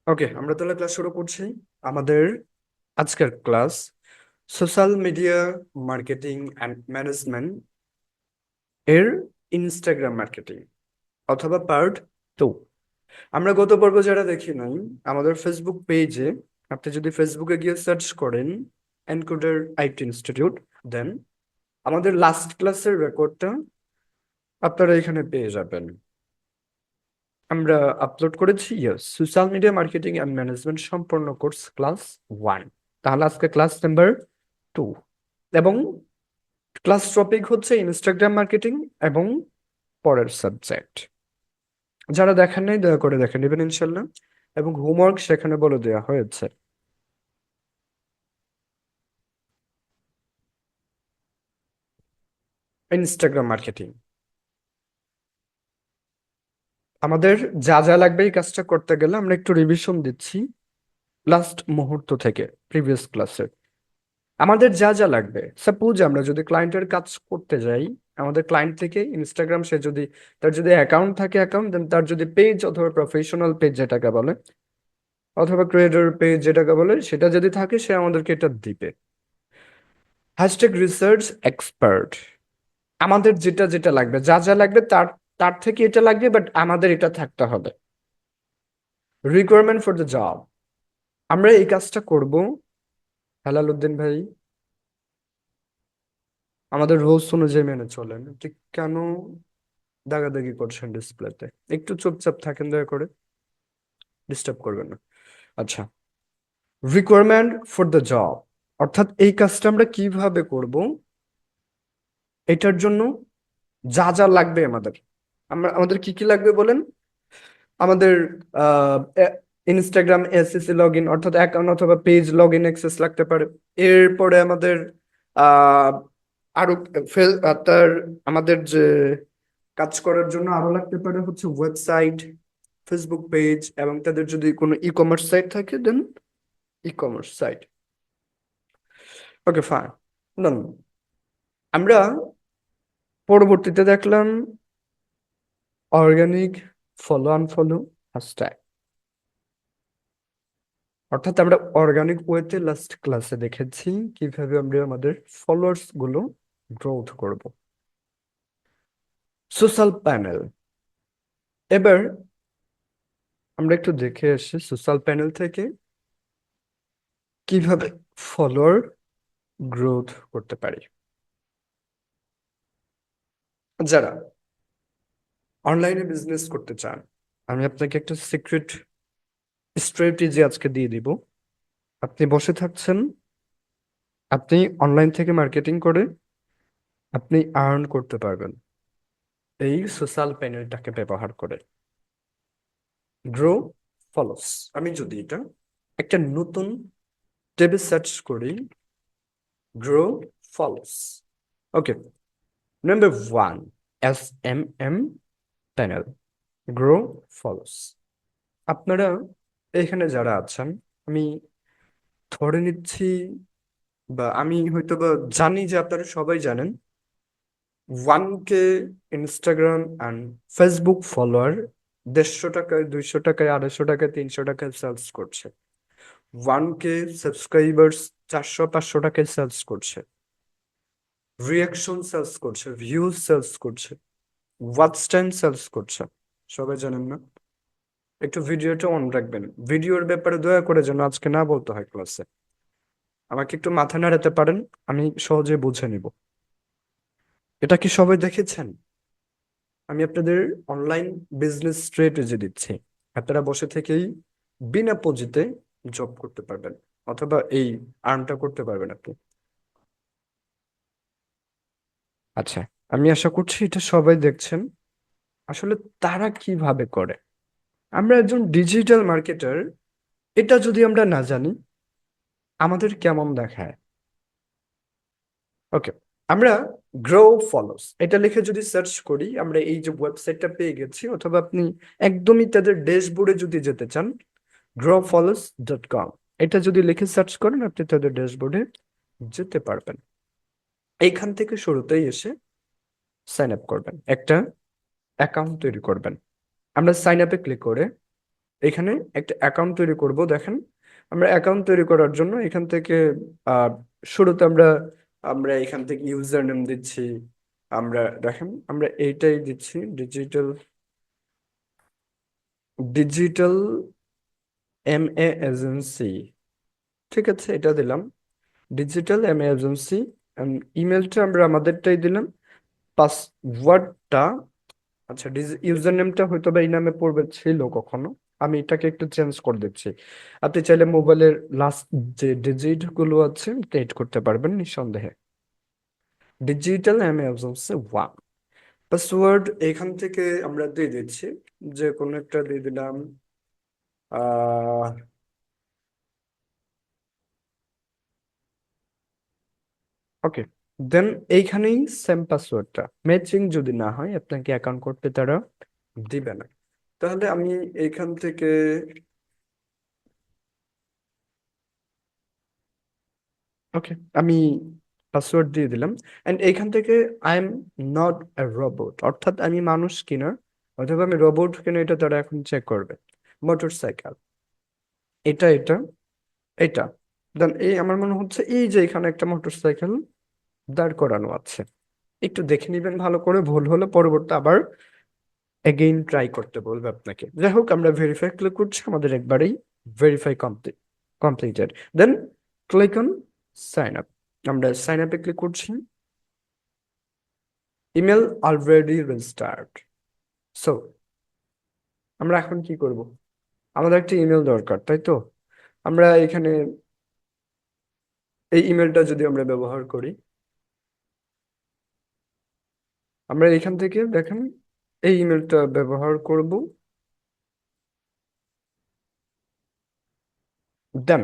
ওকে, আমরা তাহলে ক্লাস শুরু করছি। আমাদের আজকের class social media marketing and management এর ইনস্টাগ্রাম মার্কেটিং অথবা পার্ট 2। আমরা গত পর্ব যারা দেখি নাই, আমাদের ফেসবুক পেজে আপনি যদি ফেসবুকে গিয়ে সার্চ করেন এনকোডার আইটি ইনস্টিটিউট, দেন আমাদের লাস্ট ক্লাসের রেকর্ডটা আপনারা এখানে পেয়ে যাবেন। আমরা আপলোড করেছি social media marketing and management সম্পূর্ণ কোর্স ক্লাস 1। তাহলে আজকে ক্লাস নাম্বার 2 এবং ক্লাস টপিক হচ্ছে ইনস্টাগ্রাম মার্কেটিং এবং পরের সাবজেক্ট। যারা দেখেন নাই দয়া করে দেখে নেবেন ইনশাল্লাহ, এবং হোমওয়ার্ক সেখানে বলে দেওয়া হয়েছে। ইনস্টাগ্রাম মার্কেটিং আমাদের যা যা লাগবে এই কাজটা করতে গেলে আমরা একটু রিভিশন দিচ্ছি লাস্ট মুহূর্ত থেকে প্রিভিয়াস ক্লাসে। আমাদের যা যা লাগবে, সাপোজ আমরা যদি ক্লায়েন্টের কাজ করতে যাই, আমাদের ক্লায়েন্ট থেকে ইনস্টাগ্রাম, সে যদি তার যদি অ্যাকাউন্ট থাকে অ্যাকাউন্ট, দেন তার যদি পেজ অথবা প্রফেশনাল পেজ যেটাকে বলে অথবা ক্রিয়েটর পেজ যেটাকে বলে সেটা যদি থাকে, সে আমাদেরকে এটা দিবে। হ্যাশট্যাগ রিসার্চ এক্সপার্ট, আমাদের যেটা যেটা লাগবে, যা যা লাগবে তার তার থেকে এটা লাগবে, বাট আমাদের এটা থাকতে হবে। রিকোয়ারমেন্ট ফর দ্য জব, আমরা এই কাজটা করব। হেলাল উদ্দিন ভাই, আমাদের রুলস অনুযায়ী মেনে চলেন। ঠিক কেন দাগাদাগি করছেন ডিসপ্লেতে? একটু চুপচাপ থাকেন দয়া করে, ডিস্টার্ব করবেন না। আচ্ছা, রিকোয়ারমেন্ট ফর দ্য জব, অর্থাৎ এই কাজটা আমরা কিভাবে করব, এটার জন্য যা যা লাগবে আমাদের। আমাদের কি কি লাগবে বলেন? আমাদের ইনস্টাগ্রাম এসএসসি লগ ইন অর্থাৎ অ্যাকাউন্ট অথবা পেজ লগ ইন অ্যাক্সেস লাগতে পারে। এরপরে আমাদের আহ আরো তার আমাদের যে কাজ করার জন্য আরো লাগতে পারে হচ্ছে ওয়েবসাইট, ফেসবুক পেজ, এবং তাদের যদি কোনো ই কমার্স সাইট থাকে then e commerce site. Okay fine. Then আমরা পরবর্তীতে দেখলাম অর্গানিক ফলো আনফলো হ্যাশট্যাগ, অর্থাৎ আমরা অর্গানিক ওয়েতে লাস্ট ক্লাসে দেখেছি কিভাবে আমরা আমাদের ফলোয়ার্স গুলো গ্রোথ করব। সোশ্যাল প্যানেল, এবার আমরা একটু দেখে আসি সোশ্যাল প্যানেল থেকে কিভাবে ফলোয়ার গ্রোথ করতে পারি। যারা অনলাইনে বিজনেস করতে চান, আমি আপনাকে একটা সিক্রেট স্ট্র্যাটেজি আজকে দিয়ে দিব। আপনি বসে থাকছেন, আপনি অনলাইন থেকে মার্কেটিং করে আপনি আর্ন করতে পারবেন এই সোশ্যাল প্যানেলটাকে ব্যবহার করে। গ্রো ফলোস, আমি যদি এটা একটা নতুন ট্যাবে সার্চ করি, Grow Follows. Okay, number 1, SMM panel, Grow Follows. আপনারা এখানে যারা আছেন, আমি ধরে নিচ্ছি বা আমি হয়তো বা জানি যে আপনারা সবাই জানেন 1K Instagram and Facebook follower 150 টাকায়, 200 টাকায়, 250 টাকায়, 300 টাকায় সেলস করছে। 1K সাবস্ক্রাইবার্স 400-500 টাকায় সেলস করছে, রিয়াকশন সেলস করছে, ভিউজ সেলস করছে, ওয়াচ টাইম সেলস করছে। সবাই জানেন না? একটু ভিডিওটা অন রাখবেন, ভিডিওর ব্যাপারে দয়া করে যেন আজকে না বলতে হয় ক্লাসে। আমাকে একটু মাথা নাড়াতে পারেন, আমি সহজে বুঝে নিব। এটা কি সবাই দেখেছেন? আমি আপনাদের অনলাইন বিজনেস স্ট্র্যাটেজি দিচ্ছি, আপনারা বসে থেকেই বিনা পুঁজিতে জব করতে পারবেন অথবা এই আর্নটা করতে পারবেন আপনি। আচ্ছা, আমি আশা করছি এটা সবাই দেখছেন। আসলে তারা কিভাবে করে, আমরা একজন ডিজিটাল মার্কেটার, এটা যদি আমরা না জানি আমাদের কেমন দেখায়। ওকে, আমরা গ্রো ফলোস এটা লিখে যদি সার্চ করি, আমরা এই যে ওয়েবসাইটটা পেয়ে গেছি, অথবা আপনি একদমই তাদের ড্যাশবোর্ডে যদি যেতে চান, growfollows.com, এটা যদি লিখে সার্চ করেন আপনি তাদের ড্যাশবোর্ডে যেতে পারবেন। এইখান থেকে শুরুতেই এসে সাইন আপ করবেন, একটা অ্যাকাউন্ট তৈরি করবেন। আমরা সাইন আপে ক্লিক করে এখানে একটা অ্যাকাউন্ট তৈরি করব। দেখেন, আমরা অ্যাকাউন্ট তৈরি করার জন্য এখান থেকে আহ, শুরুতে আমরা আমরা এখান থেকে ইউজার নেম দিচ্ছি। আমরা দেখেন, আমরা এইটাই দিচ্ছি, ডিজিটাল ডিজিটাল MA এজেন্সি। ঠিক আছে, এটা দিলাম, ডিজিটাল MA এজেন্সি। ইমেলটা আমরা আমাদেরটাই দিলাম। পাসওয়ার্ডটা, আচ্ছা, ইউজার নেমটা হয়তো বা এই নামে পূর্বে ছিল কখনো, আমি এটাকে একটু চেঞ্জ করে দিচ্ছি। আপনি চাইলে মোবাইলের লাস্ট যে ডিজিট গুলো আছে এড করতে পারবেন নিঃসন্দেহে। Digital agency 1। পাসওয়ার্ড এখান থেকে আমরা দিয়ে দিচ্ছি, যে কোনো একটা দিয়ে দিলাম। আহ ওকে, দেন এইখানেই সেম পাসওয়ার্ডটা ম্যাচিং যদি না হয় আপনাকে অ্যাকাউন্ট করতে তারা দিবে না। তাহলে আমি এইখান থেকে, ওকে, আমি পাসওয়ার্ড দিয়ে দিলাম। এন্ড এইখান থেকে I am not a robot, অর্থাৎ আমি মানুষ কিনা অথবা আমি রোবট কিনা এটা তারা এখন চেক করবে। মোটরসাইকেল, এটা এটা দেন এই আমার মনে হচ্ছে এই যে এখানে একটা মোটরসাইকেল দাঁড় করানো আছে। একটু দেখে নিবেন ভালো করে, ভুল হলে পরবর্তী আবার এগেইন ট্রাই করতে বলবে আপনাকে। যাই হোক, আমরা ভেরিফাই ক্লিক করছি, আমাদের একবারেই verify completed. Then click on sign up. আমরা সাইন আপে ক্লিক করছি। Email already registered. সো আমরা এখন কি করব? আমাদের একটা ইমেল দরকার, তাই তো? আমরা এখানে এই ইমেলটা যদি আমরা ব্যবহার করি, আমরা এখান থেকে দেখেন এই ইমেলটা ব্যবহার করব। দেন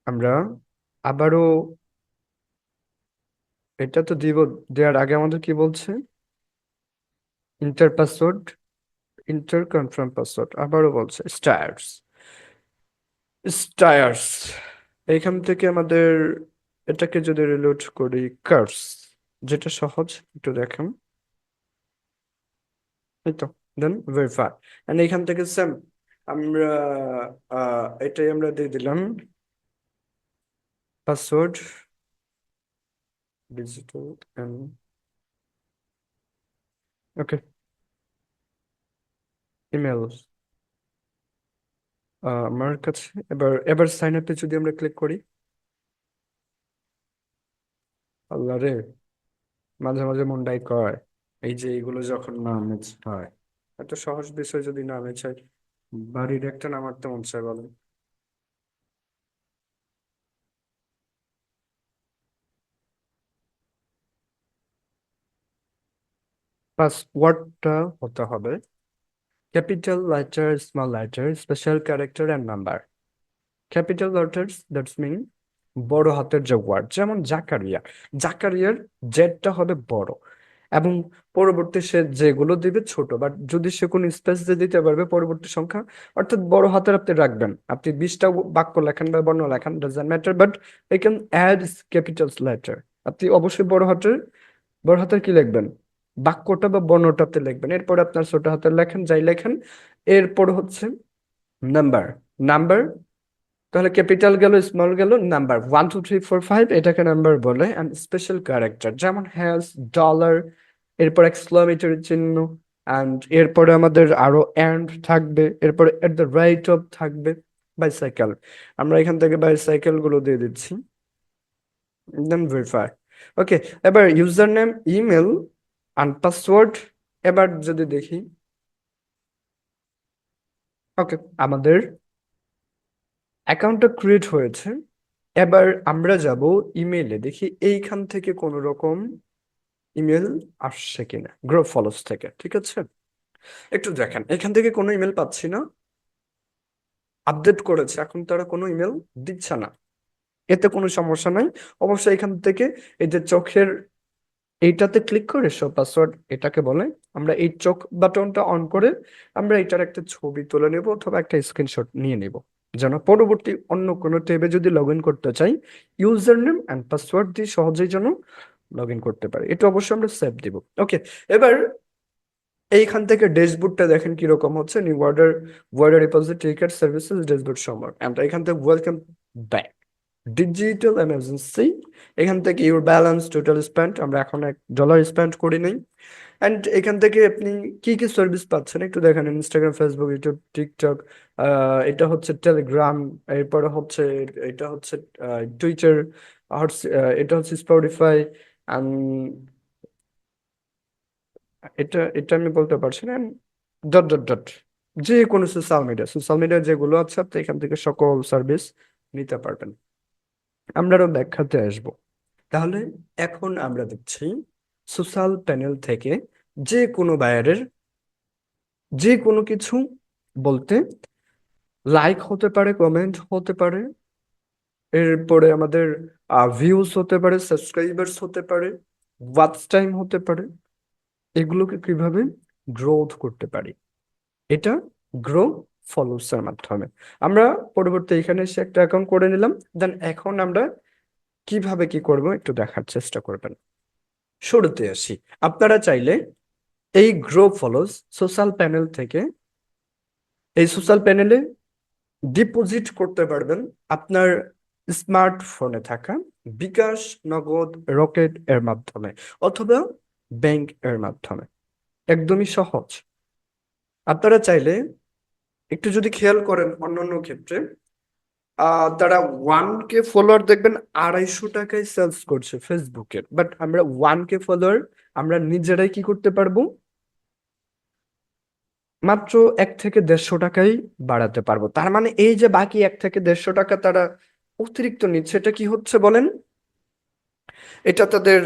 আমরা আবারও এটা তো দিব, দেওয়ার আগে আমাদের কি বলছে? Inter password, inter confirm password, আবারও বলছে স্টায়ার্স। এইখান থেকে আমাদের এটাকে যদি রিলোড করি, কার্স, যেটা সহজ, একটু দেখেন। এই তো, দেন ভেরিফাই। এন্ড এইখান থেকে সেম আমরা এটাই আমরা দিয়ে দিলাম password, digital end, okay, email আমার কাছে। এবার এবার সাইন আপে যদি আমরা ক্লিক করি, আল্লাহ রে, মাঝে মাঝে মনটাই কয় এই যে এইগুলো যখন না ম্যাচ হয়, এত সহজ বিষয় যদি না ম্যাচ হয়, বাড়ির একটা নামাতে মন চায় বলেন। পাসওয়ার্ডটা হতে হবে capital letter, small letter, special character and number. Capital letters that's mean বড় হাতের যে ওয়ার্ড, যেমন জাকারিয়া, জাকারিয়ার জেডটা হবে বড়, এবং পরবর্তী সে যেগুলো দিবে ছোট, বাট যদি সে কোনো স্পেস দিয়ে দিতে পারবে পরবর্তী সংখ্যা, অর্থাৎ বড় হাতের আপনি রাখবেন, আপনি 20টা বাক্য লেখেন বা বর্ণ লেখেন, doesn't matter, but I can add capitals letter. আপনি অবশ্যই বড় হাতের কি লিখবেন? বাক্যটা বা বর্ণটা আপনি লিখবেন, এরপর আপনার ছোট হাতের লেখেন যাই লেখেন। এরপর হচ্ছে নাম্বার, নাম্বার, তাহলে ক্যাপিটাল গেল, স্মল গেল, নাম্বার 1 2 3 4 5, এটাকে নাম্বার বলে। অ্যান্ড স্পেশাল ক্যারেক্টার যেমন হ্যাশ, ডলার, এরপর এক্সক্লামেটরি চিহ্ন, অ্যান্ড এরপরে আমাদের আরো এন্ড থাকবে, এরপরে এট দ্য রাইট অফ থাকবে। বাইসাইকেল, আমরা এখান থেকে বাইসাইকেল গুলো দিয়ে দিচ্ছি। দেন ভেরিফাই। ওকে, এবার username, email and password. এবার যদি দেখি, ওকে, আমাদের অ্যাকাউন্টটা ক্রিয়েট হয়েছে। এবার আমরা যাব ইমেইলে, দেখি এইখান থেকে কোনো রকম ইমেল আসছে কিনা গ্রুপ ফলোস থেকে। ঠিক আছে, একটু দেখেন, এখান থেকে কোনো ইমেল পাচ্ছি না। আপডেট করেছে, এখন তারা কোনো ইমেল দিচ্ছে না। এতে কোনো সমস্যা নাই। অবশ্যই এখান থেকে এই যে চোখের এইটাতে ক্লিক করে শো পাসওয়ার্ড এটাকে বলে, আমরা এই চোখ বাটনটা অন করে আমরা এটার একটা ছবি তুলে নেব অথবা একটা স্ক্রিনশট নিয়ে নেব, যেন পরবর্তী অন্য কোনো ট্যাবে যদি লগ ইন করতে চাই ইউজার নেম অ্যান্ড পাসওয়ার্ড দিয়ে সহজেই যেন লগ ইন করতে পারি। এটা অবশ্যই আমরা সেভ দিব। ওকে, এবার এইখান থেকে ড্যাশবোর্ডটা দেখেন কিরকম হচ্ছে, new order, order deposit, ticket, services, dashboard সম্ভব। এখান থেকে ওয়েলকাম ব্যাক, ডিজিটাল এমার্জেন্সি। এখান থেকে ইউর ব্যালেন্স, টোটাল স্পেন্ড, আমরা এখন $1 স্পেন্ড করি নাই। অ্যান্ড এখান থেকে আপনি কি কি সার্ভিস পাচ্ছেন একটু দেখেন, ইনস্টাগ্রাম, ফেসবুক, ইউটিউব, টিকটক, এটা হচ্ছে টেলিগ্রাম, এরপরে হচ্ছে এটা হচ্ছে টুইটার, এটা হচ্ছে স্পটিফাই, এটা এটা আমি বলতে পারছি না, ডট ডট ডট, যে কোনো সোশ্যাল মিডিয়া যেগুলো আছে আপনি এখান থেকে সকল সার্ভিস নিতে পারবেন। আমরা আরো ব্যাখ্যাতে আসবো। তাহলে এখন আমরা দেখছি সোশ্যাল প্যানেল থেকে যে কোনো বায়ারের যে কোনো কিছু বলতে, লাইক হতে পারে, কমেন্ট হতে পারে, এরপরে আমাদের ভিউজ হতে পারে, সাবস্ক্রাইবার্স হতে পারে, ওয়াচ টাইম হতে পারে, এগুলোকে কিভাবে গ্রোথ করতে পারি, এটা গ্রো ফলোয়ার্স এর মাধ্যমে। আমরা পরবর্তী এখানে এসে একটা অ্যাকাউন্ট করে নিলাম, দেন এখন আমরা কিভাবে কি করব একটু দেখার চেষ্টা করবেন। শুরুতে আসি, আপনারা চাইলে এই গ্রো ফলোস সোশ্যাল প্যানেল থেকে, এই সোশ্যাল প্যানেলে ডিপোজিট করতে পারবেন আপনার স্মার্টফোনে থাকা বিকাশ, নগদ, রকেট এর মাধ্যমে, অথবা ব্যাংক এর মাধ্যমে। একদমই সহজ। আপনারা চাইলে একটু যদি খেয়াল করেন অন্যান্য ক্ষেত্রে, তারা 1K ফলোয়ার দেখবেন 250 টাকায় সেলস করছে ফেসবুকে, বাট আমরা 1K ফলোয়ার আমরা নিজেরাই কি করতে পারবো, মাত্র 1 থেকে 150 টাকায় বাড়াতে পারবো। তার মানে এই যে বাকি 1 থেকে 150 টাকা তারা অতিরিক্ত নিচ্ছে, এটা কি হচ্ছে বলেন, এটা তাদের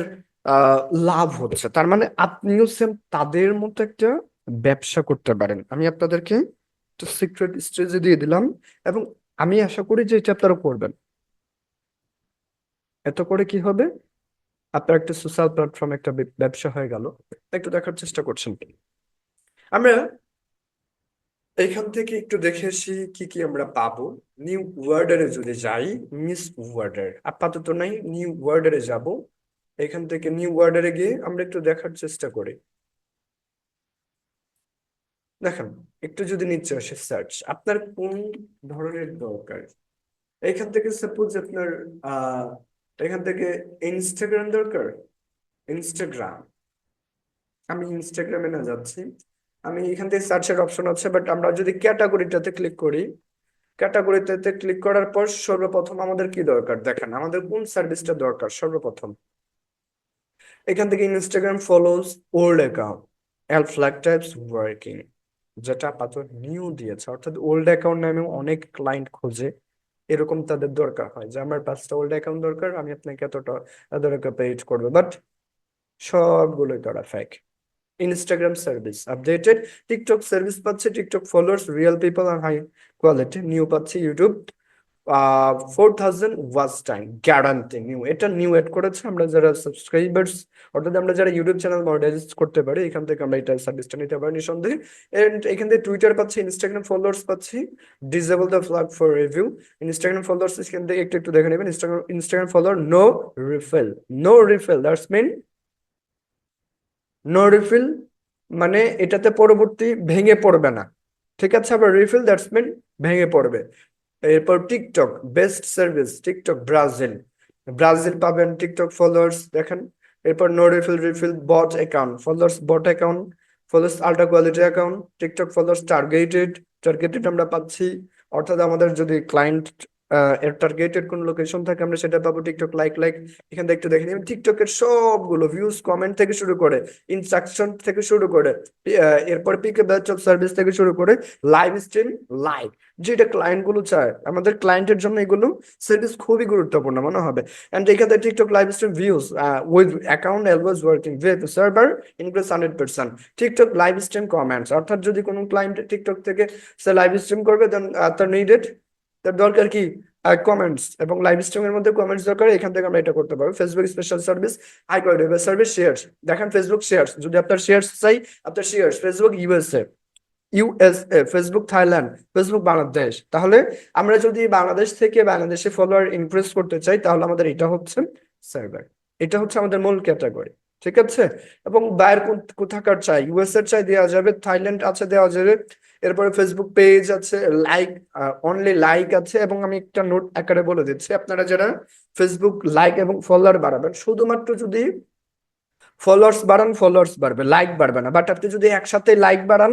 আহ লাভ হচ্ছে। তার মানে আপনিও সেম তাদের মতো একটা ব্যবসা করতে পারেন। আমি আপনাদেরকে একটা সিক্রেট স্ট্রেটেজি দিয়ে দিলাম, এবং আমি আশা করি যে এটা আপনারা করবেন। এত করে কি হবে, আপনার একটা সোশ্যাল প্ল্যাটফর্ম, একটা ব্যবসা হয়ে গেল। একটু দেখার চেষ্টা করছেন কি? আমরা এখান থেকে একটু দেখে আসি কি কি আমরা পাবো। নিউ ওয়ার্ডারে যদি যাই, মিস ওয়ার্ডার আপাতত নাই, নিউ ওয়ার্ডারে যাব। এখান থেকে নিউ ওয়ার্ডারে গিয়ে আমরা একটু দেখার চেষ্টা করি। দেখেন, একটু যদি নিচে আসে সার্চ, আপনার কোন ধরনের দরকার। এখান থেকে সাপোজ আপনার আহ এখান থেকে ইনস্টাগ্রাম দরকার, ইনস্টাগ্রাম, আমি ইনস্টাগ্রামে না যাচ্ছি, আমি এখান থেকে সার্চের অপশন আছে, বাট আমরা যদি ক্যাটাগরিটাতে ক্লিক করি, ক্যাটাগরিতে ক্লিক করার পর সর্বপ্রথম আমাদের কি দরকার দেখেন, আমাদের কোন সার্ভিসটা দরকার সর্বপ্রথম। এখান থেকে Instagram follows old account, all flag types working, যেটা আপাতত নিউ দিয়েছে, অর্থাৎ ওল্ড অ্যাকাউন্ট নামেও অনেক ক্লায়েন্ট খোঁজে। এরকম তাদের দরকার হয় যে আমার 5টা ওল্ড অ্যাকাউন্ট দরকার, আমি আপনাকে এত টাকা পেড করবো, বাট সবগুলোই তারা fake. Instagram service updated, TikTok service পাচ্ছে, টিকটক ফলোয়ার্স রিয়েল পিপল আর হাই কোয়ালিটি, নিউ পাচ্ছে YouTube 4000 watch time guarantee, new, এটা নিউ এড করেছে। আমরা যারা সাবস্ক্রাইবার্স, অর্থাৎ আমরা যারা ইউটিউব চ্যানেল মনিটাইজ করতে পারি, এখান থেকে আমরা এটা সার্ভিসটা নিতে পারি নিঃসন্দেহে। এন্ড এখান থেকে টুইটার পাচ্ছি, ইনস্টাগ্রাম ফলোয়ার্স পাচ্ছি, disable the flag for review. Instagram followers এখান থেকে একটু একটু দেখে নেবেন। Instagram follower no refill, no refill that's mean no refill, মানে এটাতে পরবর্তী ভেঙে পড়বে না, ঠিক আছে। আবার রিফিল দ্যাটস মিন ভেঙে পড়বে। এরপর TikTok best service, TikTok Brazil, Brazil পাবেন টিকটক ফলোয়ার্স দেখেন। এরপর no refill, refill bot account, followers bot account, followers ultra quality account, TikTok followers targeted, targeted আমরা পাচ্ছি, অর্থাৎ আমাদের যদি ক্লায়েন্ট এর টার্গেটেড কোন লোকেশন থাকে আমরা সেটা পাবো। টিকটক লাইক, এখান থেকে একটু দেখে নিন, টিকটকের সবগুলো ভিউজ, কমেন্ট থেকে শুরু করে, ইনস্ট্রাকশন থেকে শুরু করে, এরপর পিকে ব্যাচ অফ সার্ভিস থেকে শুরু করে, লাইভ স্ট্রিম, লাইভ, যেটা ক্লায়েন্ট গুলো চায়, আমাদের ক্লায়েন্টের জন্য এগুলো সার্ভিস খুবই গুরুত্বপূর্ণ মনে হবে। এন্ড এখানে TikTok live stream views with account always working with server increase 100%। TikTok live stream comments, অর্থাৎ যদি কোনো ক্লায়েন্ট টিকটক থেকে সে লাইভ স্ট্রিম করবে, দেন তার নিডেড, তার দরকার কি কমেন্টস, এবং লাইভ স্ট্রিমের মধ্যে কমেন্টস দরকার। এখান থেকে আমরা এটা করতে পারবো। Facebook special service, high quality service, shares, দেখেন ফেসবুক শেয়ারস, যদি আপনার শেয়ারস চাই, আপনার shares Facebook USA, Facebook Thailand, Facebook Bangladesh. তাহলে আমরা যদি বাংলাদেশ থেকে বাংলাদেশে ফলোয়ার ইনক্রিজ করতে চাই, তাহলে আমাদের এটা হচ্ছে সার্ভার, এটা হচ্ছে আমাদের মূল ক্যাটাগরি। ঠিক আছে। এবং বায়ার কোথাকার চাই, ইউএস এর চাই দেওয়া যাবে, থাইল্যান্ড আছে দেওয়া যাবে। এরপরে ফেসবুক পেজ আছে, লাইক, অনলি লাইক আছে। এবং আমি একটা নোট আকারে বলে দিচ্ছি, আপনারা যারা ফেসবুক লাইক এবং ফলোয়ার বাড়াবেন, শুধুমাত্র যদি ফলোয়ার্স বাড়ান, ফলোয়ার্স বাড়বে, লাইক বাড়বে না। বাট আপনি যদি একসাথে লাইক বাড়ান,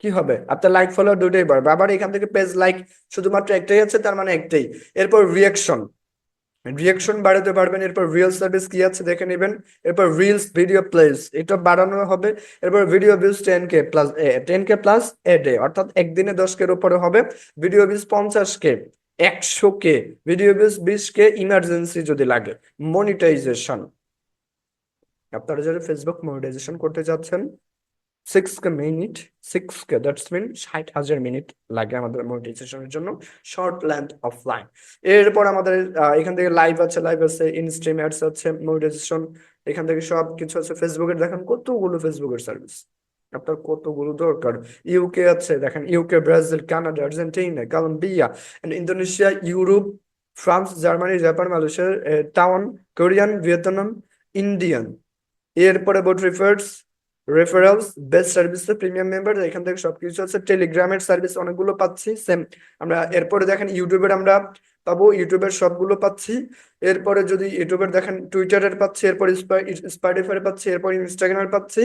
কি হবে, আপনার লাইক ফলোয়ার দুটোই বাড়বে। আবার এখান থেকে পেজ লাইক শুধুমাত্র একটাই আছে, তার মানে একটাই। এরপর রিয়াকশন, রিয়াকশন বাড়াতে পারবেন। এরপর রিল সার্ভিস কি আছে দেখে নেবেন। এরপর রিলস ভিডিও প্লেস এটা বাড়ানো হবে। এরপর video views 10K plus a day, অর্থাৎ একদিনে 10K উপরে হবে। Video views 50K, 100K, video views 20K emergency যদি লাগে। মনিটাইজেশন, আপনারা যারা ফেসবুক মনিটাইজেশন করতে যাচ্ছেন, 6K minute, 6K, that's mean 60,000 minute লাগে আমাদের মনিটাইজেশনের জন্য, শর্ট লেন্থ অফ লাইন। এরপর আমাদের এখান থেকে লাইভ আছে, লাইভ আছে, ইনস্ট্রিম অ্যাডস আছে, মনিটাইজেশন, এখান থেকে সব কিছু আছে। ফেসবুকের দেখেন কতগুলো ফেসবুকের সার্ভিস, আপনার কতগুলো দরকার। ইউকে আছে দেখেন, UK, Brazil, Canada, Argentina, Colombia, Indonesia, Europe, France, Germany, Japan, Malaysia, Taiwan, Korean, Vietnam, Indian. এরপরে bot referrals, best service, premium member, এখান থেকে সবকিছু আছে। টেলিগ্রামের সার্ভিস অনেকগুলো পাচ্ছি সেম আমরা। এরপরে দেখেন ইউটিউবের আমরা পাবো, ইউটিউবের সবগুলো পাচ্ছি। এরপরে যদি ইউটিউবের দেখেন, টুইটারের পাচ্ছি, এরপর স্পটিফাই পাচ্ছি, এরপর ইনস্টাগ্রামের পাচ্ছি।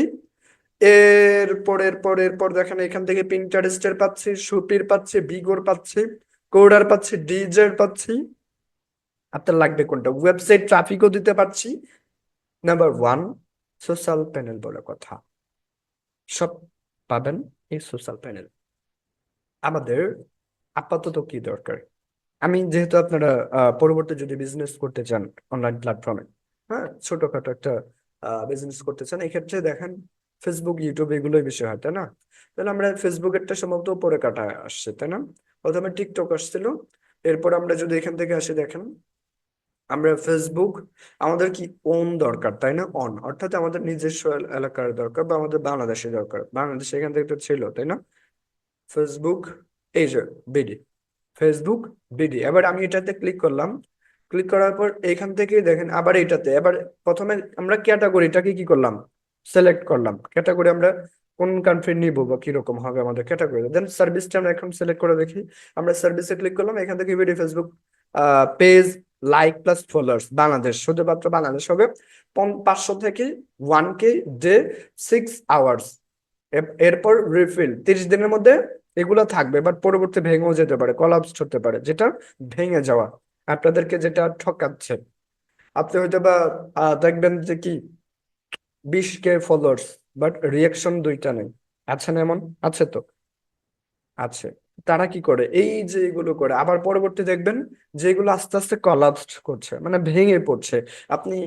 এরপর দেখেন এখান থেকে পিন্টারেস্টের পাচ্ছি, সুপির পাচ্ছি, বিগোর পাচ্ছি, কোডার পাচ্ছি, ডিজের পাচ্ছি। আপনার লাগবে কোনটা? ওয়েবসাইট ট্রাফিকও দিতে পারছি। নাম্বার ওয়ান, সোশ্যাল প্যানেল বলে কথা, সব পাবেন এই সোশ্যাল প্যানেল। আমাদের আপাতত কি দরকার, আমি যেহেতু আপনারা পরবর্তী যদি বিজনেস করতে চান অনলাইন প্ল্যাটফর্মে, হ্যাঁ, ছোটখাটো একটা বিজনেস করতে চান, এক্ষেত্রে দেখেন ফেসবুক, ইউটিউব এগুলোই বেশি হয়, তাই না? তাহলে আমরা ফেসবুকেরটা সম্ভবত উপরে কাটা আসছে, তাই না? প্রথমে টিকটক আসছিল। এরপর আমরা যদি এখান থেকে আসি, দেখেন আমরা ফেসবুক, আমাদের কি ওন দরকার, তাই না? অন অর্থাৎ আমাদের নিজস্ব এলাকার দরকার, বা আমাদের বাংলাদেশে দরকার। বাংলাদেশে এখান থেকে তো ছিল, তাই না? ফেসবুক, এই যে বিডি, ফেসবুক বিডি। এবার আমি এটাতে ক্লিক করলাম, ক্লিক করার পর এখান থেকে দেখেন আবার এটাতে, এবার প্রথমে আমরা ক্যাটাগরিটাকে কি করলাম, সিলেক্ট করলাম। ক্যাটাগরি আমরা কোন কান্ট্রি নিব বা কিরকম হবে আমাদের ক্যাটাগরি, দেন সার্ভিসটা আমরা এখন সিলেক্ট করে দেখি। আমরা সার্ভিসে ক্লিক করলাম, এখান থেকে BD Facebook page like plus followers Bangladesh, শুধুমাত্র বাংলাদেশ হবে। 500 থেকে 1K ডে, 6 আওয়ার্স। এরপর রিফিল 30 দিনের মধ্যে এগুলো থাকবে, বাট পরবর্তী ভেঙেও যেতে পারে, কলাপস হতে পারে, যেটা ভেঙে যাওয়া আপনাদেরকে যেটা ঠকাচ্ছে। আপনি হয়তো বা দেখবেন যে কি 20K ফলোয়ার্স, বাট রিয়াকশন দুইটা নেই, আছে না? এমন আছে তো, আছে। তারা কি করে, এই যে এগুলো করে, আবার পরবর্তী দেখবেন যেগুলো আস্তে আস্তে কলাপস করছে, মানে ভেঙে পড়ছে। আপনি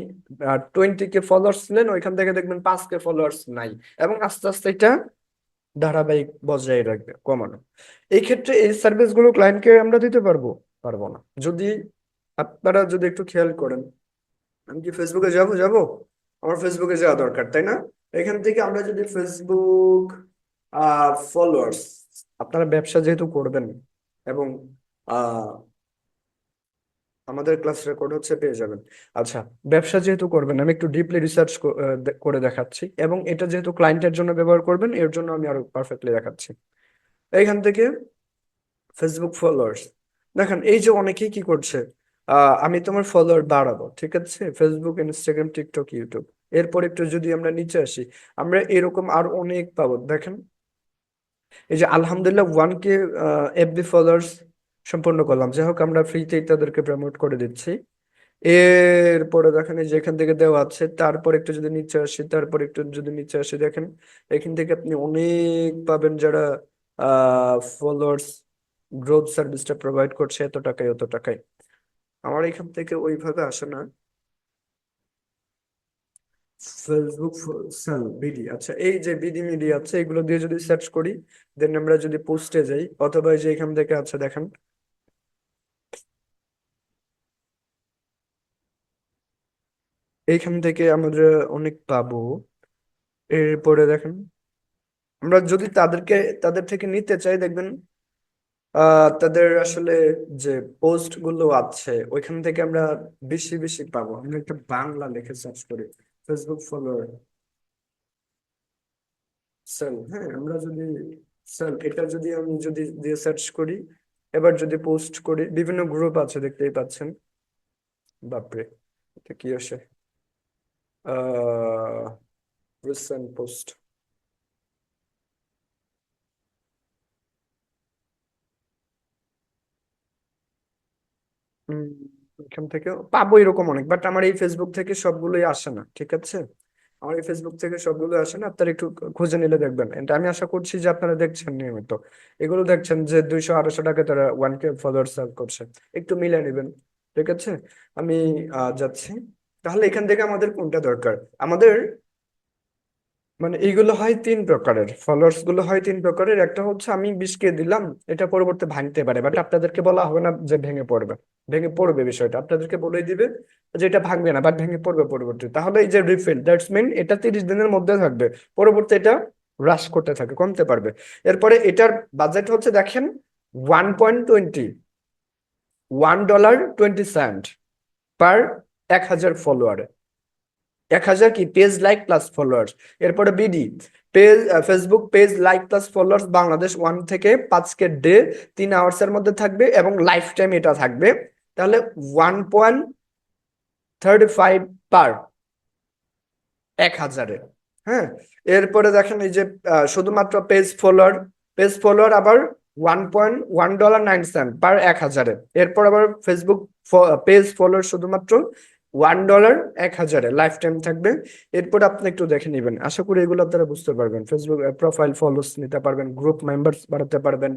20K ফলোয়ার্স ছিলেন, ওইখান থেকে দেখবেন 5K ফলোয়ার্স নাই, এবং আস্তে আস্তে এটা ধারাবাহিক বজায় রাখবে, কমানো। এই ক্ষেত্রে এই সার্ভিস গুলো ক্লায়েন্টকে আমরা দিতে পারবো, পারবো না। যদি আপনারা যদি একটু খেয়াল করেন, আমি কি ফেসবুকে যাব, আমার ফেসবুকে যাওয়া দরকার, তাই না? এখান থেকে আমরা যদি ফেসবুক ফলোয়ার্স, আপনারা ব্যবসা যেহেতু করবেন, এবং আহ আমাদের ক্লাস রেকর্ড হচ্ছে, পেয়ে যাবেন। আচ্ছা, ব্যবসা যেহেতু করবেন, আমি একটু ডিপলি রিসার্চ করে দেখাচ্ছি, এবং এটা যেহেতু ক্লায়েন্টের জন্য ব্যবহার করবেন, এর জন্য আমি আরো পারফেক্টলি দেখাচ্ছি। এইখান থেকে ফেসবুক ফলোয়ার্স, দেখেন এই যে অনেকেই কি করছে, আমি তোমার ফলোয়ার বাড়াবো, ঠিক আছে, ফেসবুক, ইনস্টাগ্রাম, টিকটক, ইউটিউব। এরপর একটু যদি আমরা নিচে আসি, আমরা এরকম আর অনেক পাবো। দেখেন এই যে আলহামদুলিল্লাহ 1K এফবি ফলোয়ার্স সম্পূর্ণ করলাম, যাই হোক আমরা ফ্রিতেই তাদেরকে প্রমোট করে দিচ্ছি। এরপরে দেখেন এই যে এখান থেকে দেওয়া আছে, তারপর একটু যদি নিচে আসি, তারপর একটু যদি নিচে আসি, দেখেন এখান থেকে আপনি অনেক পাবেন যারা ফলোয়ার্স গ্রোথ সার্ভিসটা প্রোভাইড করছে, এত টাকায় অত টাকায়। আমার এখান থেকে ওইভাবে আসে না। ফেসবুক সেল বিডি, আচ্ছা, এই যে বিডি মিডিয়া আছে, এগুলো দিয়ে যদি সার্চ করি, দেন আমরা যদি পোস্টে যাই, অথবা এই যে এখান থেকে আছে দেখেন, এইখান থেকে আমরা অনেক পাবো। এরপরে দেখেন আমরা যদি তাদের থেকে নিতে চাই, দেখবেন তাদের আসলে যে পোস্ট গুলো আছে ওইখান থেকে আমরা বেশি বেশি পাবো। আমরা একটা বাংলা লিখে সার্চ করি, ফেসবুক ফলোয়ার সেল, হ্যাঁ আমরা যদি সেল এটা যদি আমি যদি দিয়ে সার্চ করি, এবার যদি পোস্ট করি, বিভিন্ন গ্রুপ আছে দেখতেই পাচ্ছেন। বাপরে, এটা কি আসে? আহ রিসেন্ট পোস্ট। হম, এখান থেকে পাবো এরকম অনেক, বাট আমার এই ফেসবুক থেকে সবগুলোই আসে না, ঠিক আছে? আমার এই ফেসবুক থেকে সবগুলো আসে না, আপনারা একটু খুঁজে নিলে দেখবেন। এটা আমি আশা করছি যে আপনারা দেখছেন নিয়মিত, এগুলো দেখছেন যে 200-250 টাকা তারা 1K ফলোয়ার সেল করছে, একটু মিলে নেবেন, ঠিক আছে? আমি যাচ্ছি। তাহলে এখান থেকে আমাদের কোনটা দরকার? আমাদের মানে এইগুলো হয় তিন প্রকারের, ফলোয়ার্স গুলো হয় তিন প্রকারের। একটা হচ্ছে আমি 20K দিলাম, এটা পরবর্তী ভাঙতে পারে, বাট আপনাদেরকে বলা হবে না যে ভেঙে পড়বে। ভেঙে পড়বে বিষয়টা আপনাদেরকে বলেই দিবে যে এটা ভাঙবে না, বাট ভেঙে পড়বে পরবর্তী। তাহলে এই যে রিফিল, দ্যাটস মিন এটা 30 দিনের মধ্যে থাকবে, পরবর্তী এটা হ্রাস করতে থাকে, কমতে পারবে। এরপরে এটার বাজেট হচ্ছে দেখেন 1.20, $1.20 পার 1,000 ফলোয়ার। 1,000 কি পেজ লাইক প্লাস ফলোয়ার্স। এরপরে BD page, Facebook page like plus followers Bangladesh 1 থেকে 5 ডে 3 আওয়ার্স এর মধ্যে থাকবে এবং লাইফ টাইম এটা থাকবে। তাহলে 1.35 পার 1,000-এ। হ্যাঁ, এরপরে দেখেন এই যে শুধুমাত্র পেজ ফলোয়ার আবার $1.1 পার 1,000-এ। এরপর আবার ফেসবুক পেজ ফলোয়ার শুধুমাত্র $1 1,000-এ লাইফ টাইম থাকবে। এরপর আপনি একটু দেখে নেবেন, আশা করি এগুলো আপনারা বুঝতে পারবেন। ফেসবুক প্রোফাইল ফলোস নিতে পারবেন, গ্রুপ মেম্বার্স বাড়াতে পারবেন,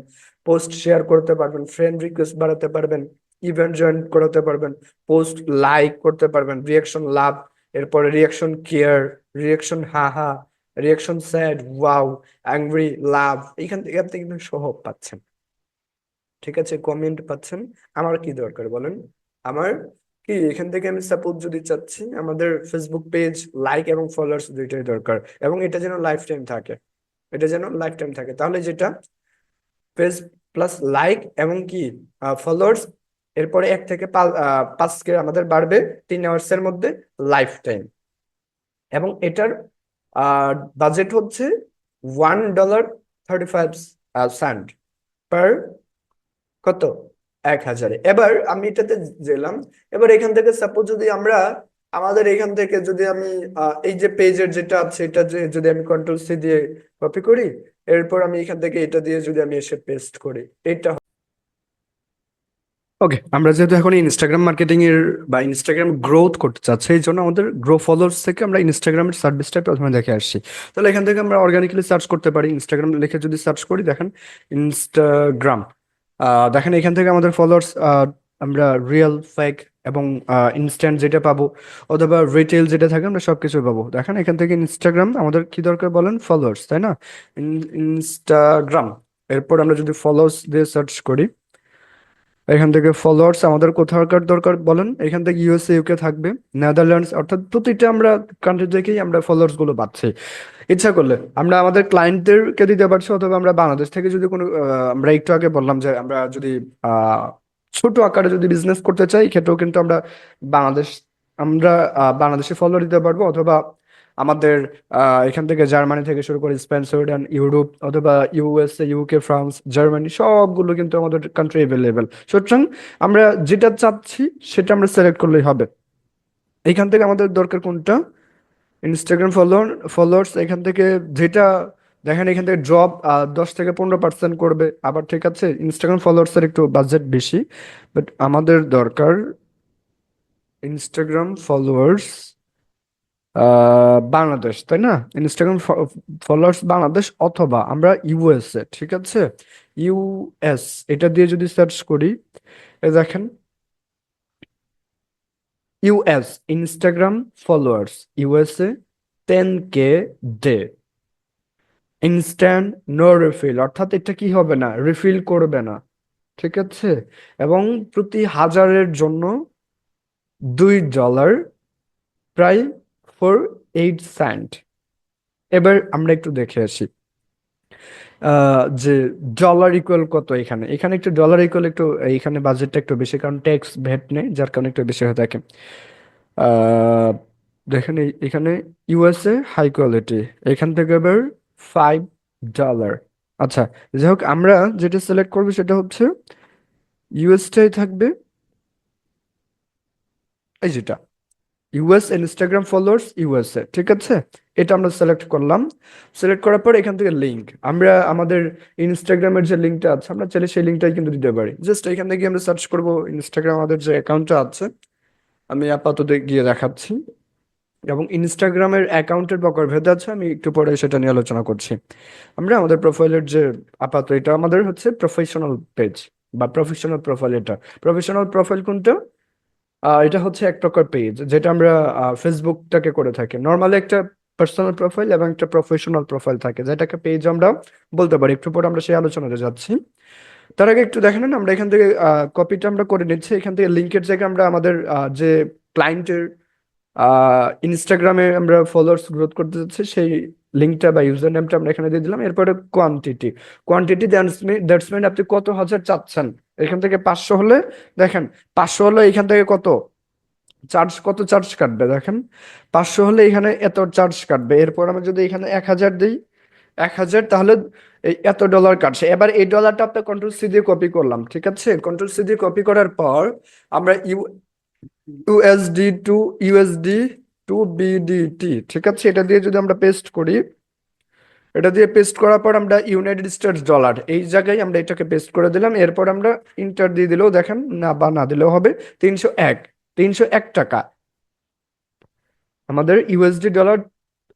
পোস্ট শেয়ার করতে পারবেন, ফ্রেন্ড রিকোয়েস্ট বাড়াতে পারবেন, ইভেন্ট জয়েন করাতে পারবেন, পোস্ট লাইক করতে পারবেন, রিয়াকশন লাভ, এরপরে রিয়াকশন কেয়ার, রিয়াকশন হাহা, রিয়াকশন স্যাড, ওয়াও, অ্যাংরি, লাভ, এখান থেকে আপনি কিন্তু সহ পাচ্ছেন, ঠিক আছে? কমেন্ট পাচ্ছেন। আমার কি দরকার বলেন? আমার কি এখান থেকে আমি সাপোজ যদি চাচ্ছি আমাদের ফেসবুক পেজ লাইক এবং ফলোয়ার্স দুইটাই দরকার, এবং এটা যেন লাইফ টাইম থাকে, এটা যেন লাইফ টাইম থাকে। তাহলে যেটা পেজ প্লাস লাইক এবং কি ফলোয়ার্স, এরপরে 1 থেকে 5 কে আমাদের বাড়বে 3 আওয়ার্স এর মধ্যে লাইফ টাইম। এবং এটার বাজেট হচ্ছে $1.35 পার কত 1,000-এ। এবার আমি এটাতে গেলাম। এবার এখান থেকে সাপোজ যদি আমরা আমাদের এখান থেকে যদি আমি এই যে পেজের যেটা আছে এটা যে যদি আমি কন্ট্রোল C দিয়ে কপি করি, এরপর আমি এখান থেকে এটা দিয়ে যদি আমি এসে পেস্ট করি, এটা ওকে। আমরা যেহেতু এখন ইনস্টাগ্রাম মার্কেটিং এর বা ইনস্টাগ্রাম গ্রোথ করতে চাচ্ছি, এই জন্য আমাদের গ্রো ফলোয়ার্স থেকে আমরা ইনস্টাগ্রামের সার্ভিসটা প্রথমে দেখে আসছি। তাহলে এখান থেকে আমরা অর্গানিক্যালি সার্চ করতে পারি, ইনস্টাগ্রাম লিখে যদি সার্চ করি, দেখেন ইনস্টাগ্রাম, দেখেন এখান থেকে আমাদের ফলোয়ার্স আমরা রিয়েল, ফেক এবং ইনস্ট্যান্ট যেটা পাবো, অথবা রিটেল যেটা থাকে আমরা সবকিছু পাবো। দেখেন এখান থেকে ইনস্টাগ্রাম আমাদের কি দরকার বলেন? ফলোয়ার্স, তাই না? ইনস্টাগ্রাম, এরপর আমরা যদি ফলোয়ার্স দিয়ে সার্চ করি, এখান থেকে ফলোয়ার্স আমাদের কোথাকার দরকার বলেন? এখান থেকে ইউএসএ, ইউকে থাকবে, নেদারল্যান্ডস, অর্থাৎ প্রতিটা আমরা কান্ট্রি থেকেই আমরা ফলোয়ার্স গুলো পাচ্ছি। ইচ্ছা করলে আমরা আমাদের ক্লায়েন্টদেরকে দিতে পারছি, অথবা আমরা বাংলাদেশ থেকে যদি কোনো আমরা একটু আগে বললাম যে আমরা যদি আহ ছোট আকারে যদি বিজনেস করতে চাই, ক্ষেত্রেও কিন্তু আমরা বাংলাদেশ আমরা বাংলাদেশে ফলোয়ার দিতে পারবো, অথবা আমাদের এখান থেকে জার্মানি থেকে শুরু করে স্পেন, সুইডেন, ইউরোপ, অথবা ইউএসএ, ইউকে, ফ্রান্স, জার্মানি, সবগুলো কিন্তু আমাদের কান্ট্রি অ্যাভেলেবেল। সুতরাং আমরা যেটা চাচ্ছি সেটা আমরা সিলেক্ট করলেই হবে। এখান থেকে আমাদের দরকার কোনটা? Instagram followers. এখান থেকে যেটা দেখেন এখান থেকে ড্রপ 10 থেকে 15% করবে আবার, ঠিক আছে? ইনস্টাগ্রাম ফলোয়ার্স এর একটু বাজেট বেশি, বাট আমাদের দরকার ইনস্টাগ্রাম ফলোয়ার্স বাংলাদেশ, তাই না? ইনস্টাগ্রাম ফলোয়ার্স বাংলাদেশ, অথবা আমরা ইউএসএ, ঠিক আছে? ইউএস, এটা দিয়ে যদি সার্চ করি, এ দেখেন US Instagram followers USA 10K day, instant no refill, অর্থাৎ এটা কি হবে না, রিফিল করবে না, ঠিক আছে? এবং প্রতি হাজারের জন্য $2, প্রায় 48 সেন্ট। এবার আমরা একটু দেখে আসি যে ডলার ইকুয়াল কত। এখানে এখানে একটু ডলার ইকুয়াল একটু, এইখানে বাজেটটা একটু বেশি, কারণ ট্যাক্স ভ্যাট নেই, যার কারণে একটু বেশি হয়ে থাকে। দেখেন এখানে ইউএসএ হাই কোয়ালিটি, এখান থেকে আবার $5। আচ্ছা, যাই হোক আমরা যেটা সিলেক্ট করবো সেটা হচ্ছে ইউএসটাই থাকবে, এই যেটা ইউএস ইনস্টাগ্রাম ফলোয়ার্স ইউএসএ, ঠিক আছে। এটা আমরা সিলেক্ট করলাম। সিলেক্ট করার পর এখান থেকে লিঙ্ক, আমরা আমাদের ইনস্টাগ্রামের যে লিঙ্কটা আছে আমরা চাইলে সেই লিঙ্কটাই কিন্তু দিতে পারি। জাস্ট এখান থেকে আমরা সার্চ করব ইনস্টাগ্রাম, আমাদের যে অ্যাকাউন্টটা আছে আমি আপাতত গিয়ে দেখাচ্ছি, এবং ইনস্টাগ্রামের অ্যাকাউন্টের প্রকারভেদ আছে, আমি একটু পরে সেটা নিয়ে আলোচনা করছি। আমরা আমাদের প্রোফাইলের যে আপাতত এটা আমাদের হচ্ছে প্রফেশনাল পেজ বা প্রফেশনাল প্রোফাইল। এটা প্রফেশনাল প্রোফাইল কোনটা? এটা হচ্ছে এক প্রকার পেজ যেটা আমরা ফেসবুকটাকে করে থাকি। নর্মালি একটা পার্সোনাল প্রোফাইল এবং একটা প্রফেশনাল প্রোফাইল থাকে, যেটাকে পেজ আমরা বলতে পারি। একটু পর আমরা সেই আলোচনাতে যাচ্ছি। তার আগে একটু দেখে নেন, আমরা এখান থেকে কপিটা আমরা করে নিচ্ছি। এখান থেকে লিঙ্কের জায়গায় আমরা আমাদের যে ক্লায়েন্টের ইনস্টাগ্রামে আমরা ফলোয়ার্স গ্রোথ করতে যাচ্ছি সেই লিঙ্কটা বা ইউজার নেমটা আমরা এখানে দিয়ে দিলাম। এরপরে কোয়ান্টিটি, কোয়ান্টিটি দ্যাটস মিন আপনি কত হাজার চাচ্ছেন। এখান থেকে 500 হলে দেখেন, 500 হলে এখান থেকে কত চার্জ কাটবে দেখেন। 500 হলে এখানে এত চার্জ কাটবে। এরপর আমি যদি এখানে 1000 দিই, 1000, তাহলে এই এত ডলার কাটছে। এবার এই ডলারটা আপনার কন্ট্রোল সি দিয়ে কপি করলাম, ঠিক আছে। কন্ট্রোল সি দিয়ে কপি করার পর আমরা USD টু বিডিটি, ঠিক আছে, এটা দিয়ে যদি আমরা পেস্ট করি, এটা দিয়ে পেস্ট করার পর আমরা ইউনাইটেড স্টেটস ডলার এই জায়গায় আমরা এটাকে পেস্ট করে দিলাম। এরপর আমরা ইন্টার দিয়ে দিলেও দেখেন না, বা না দিলেও হবে। 301, 301 টাকা আমাদের ইউএসডি ডলার।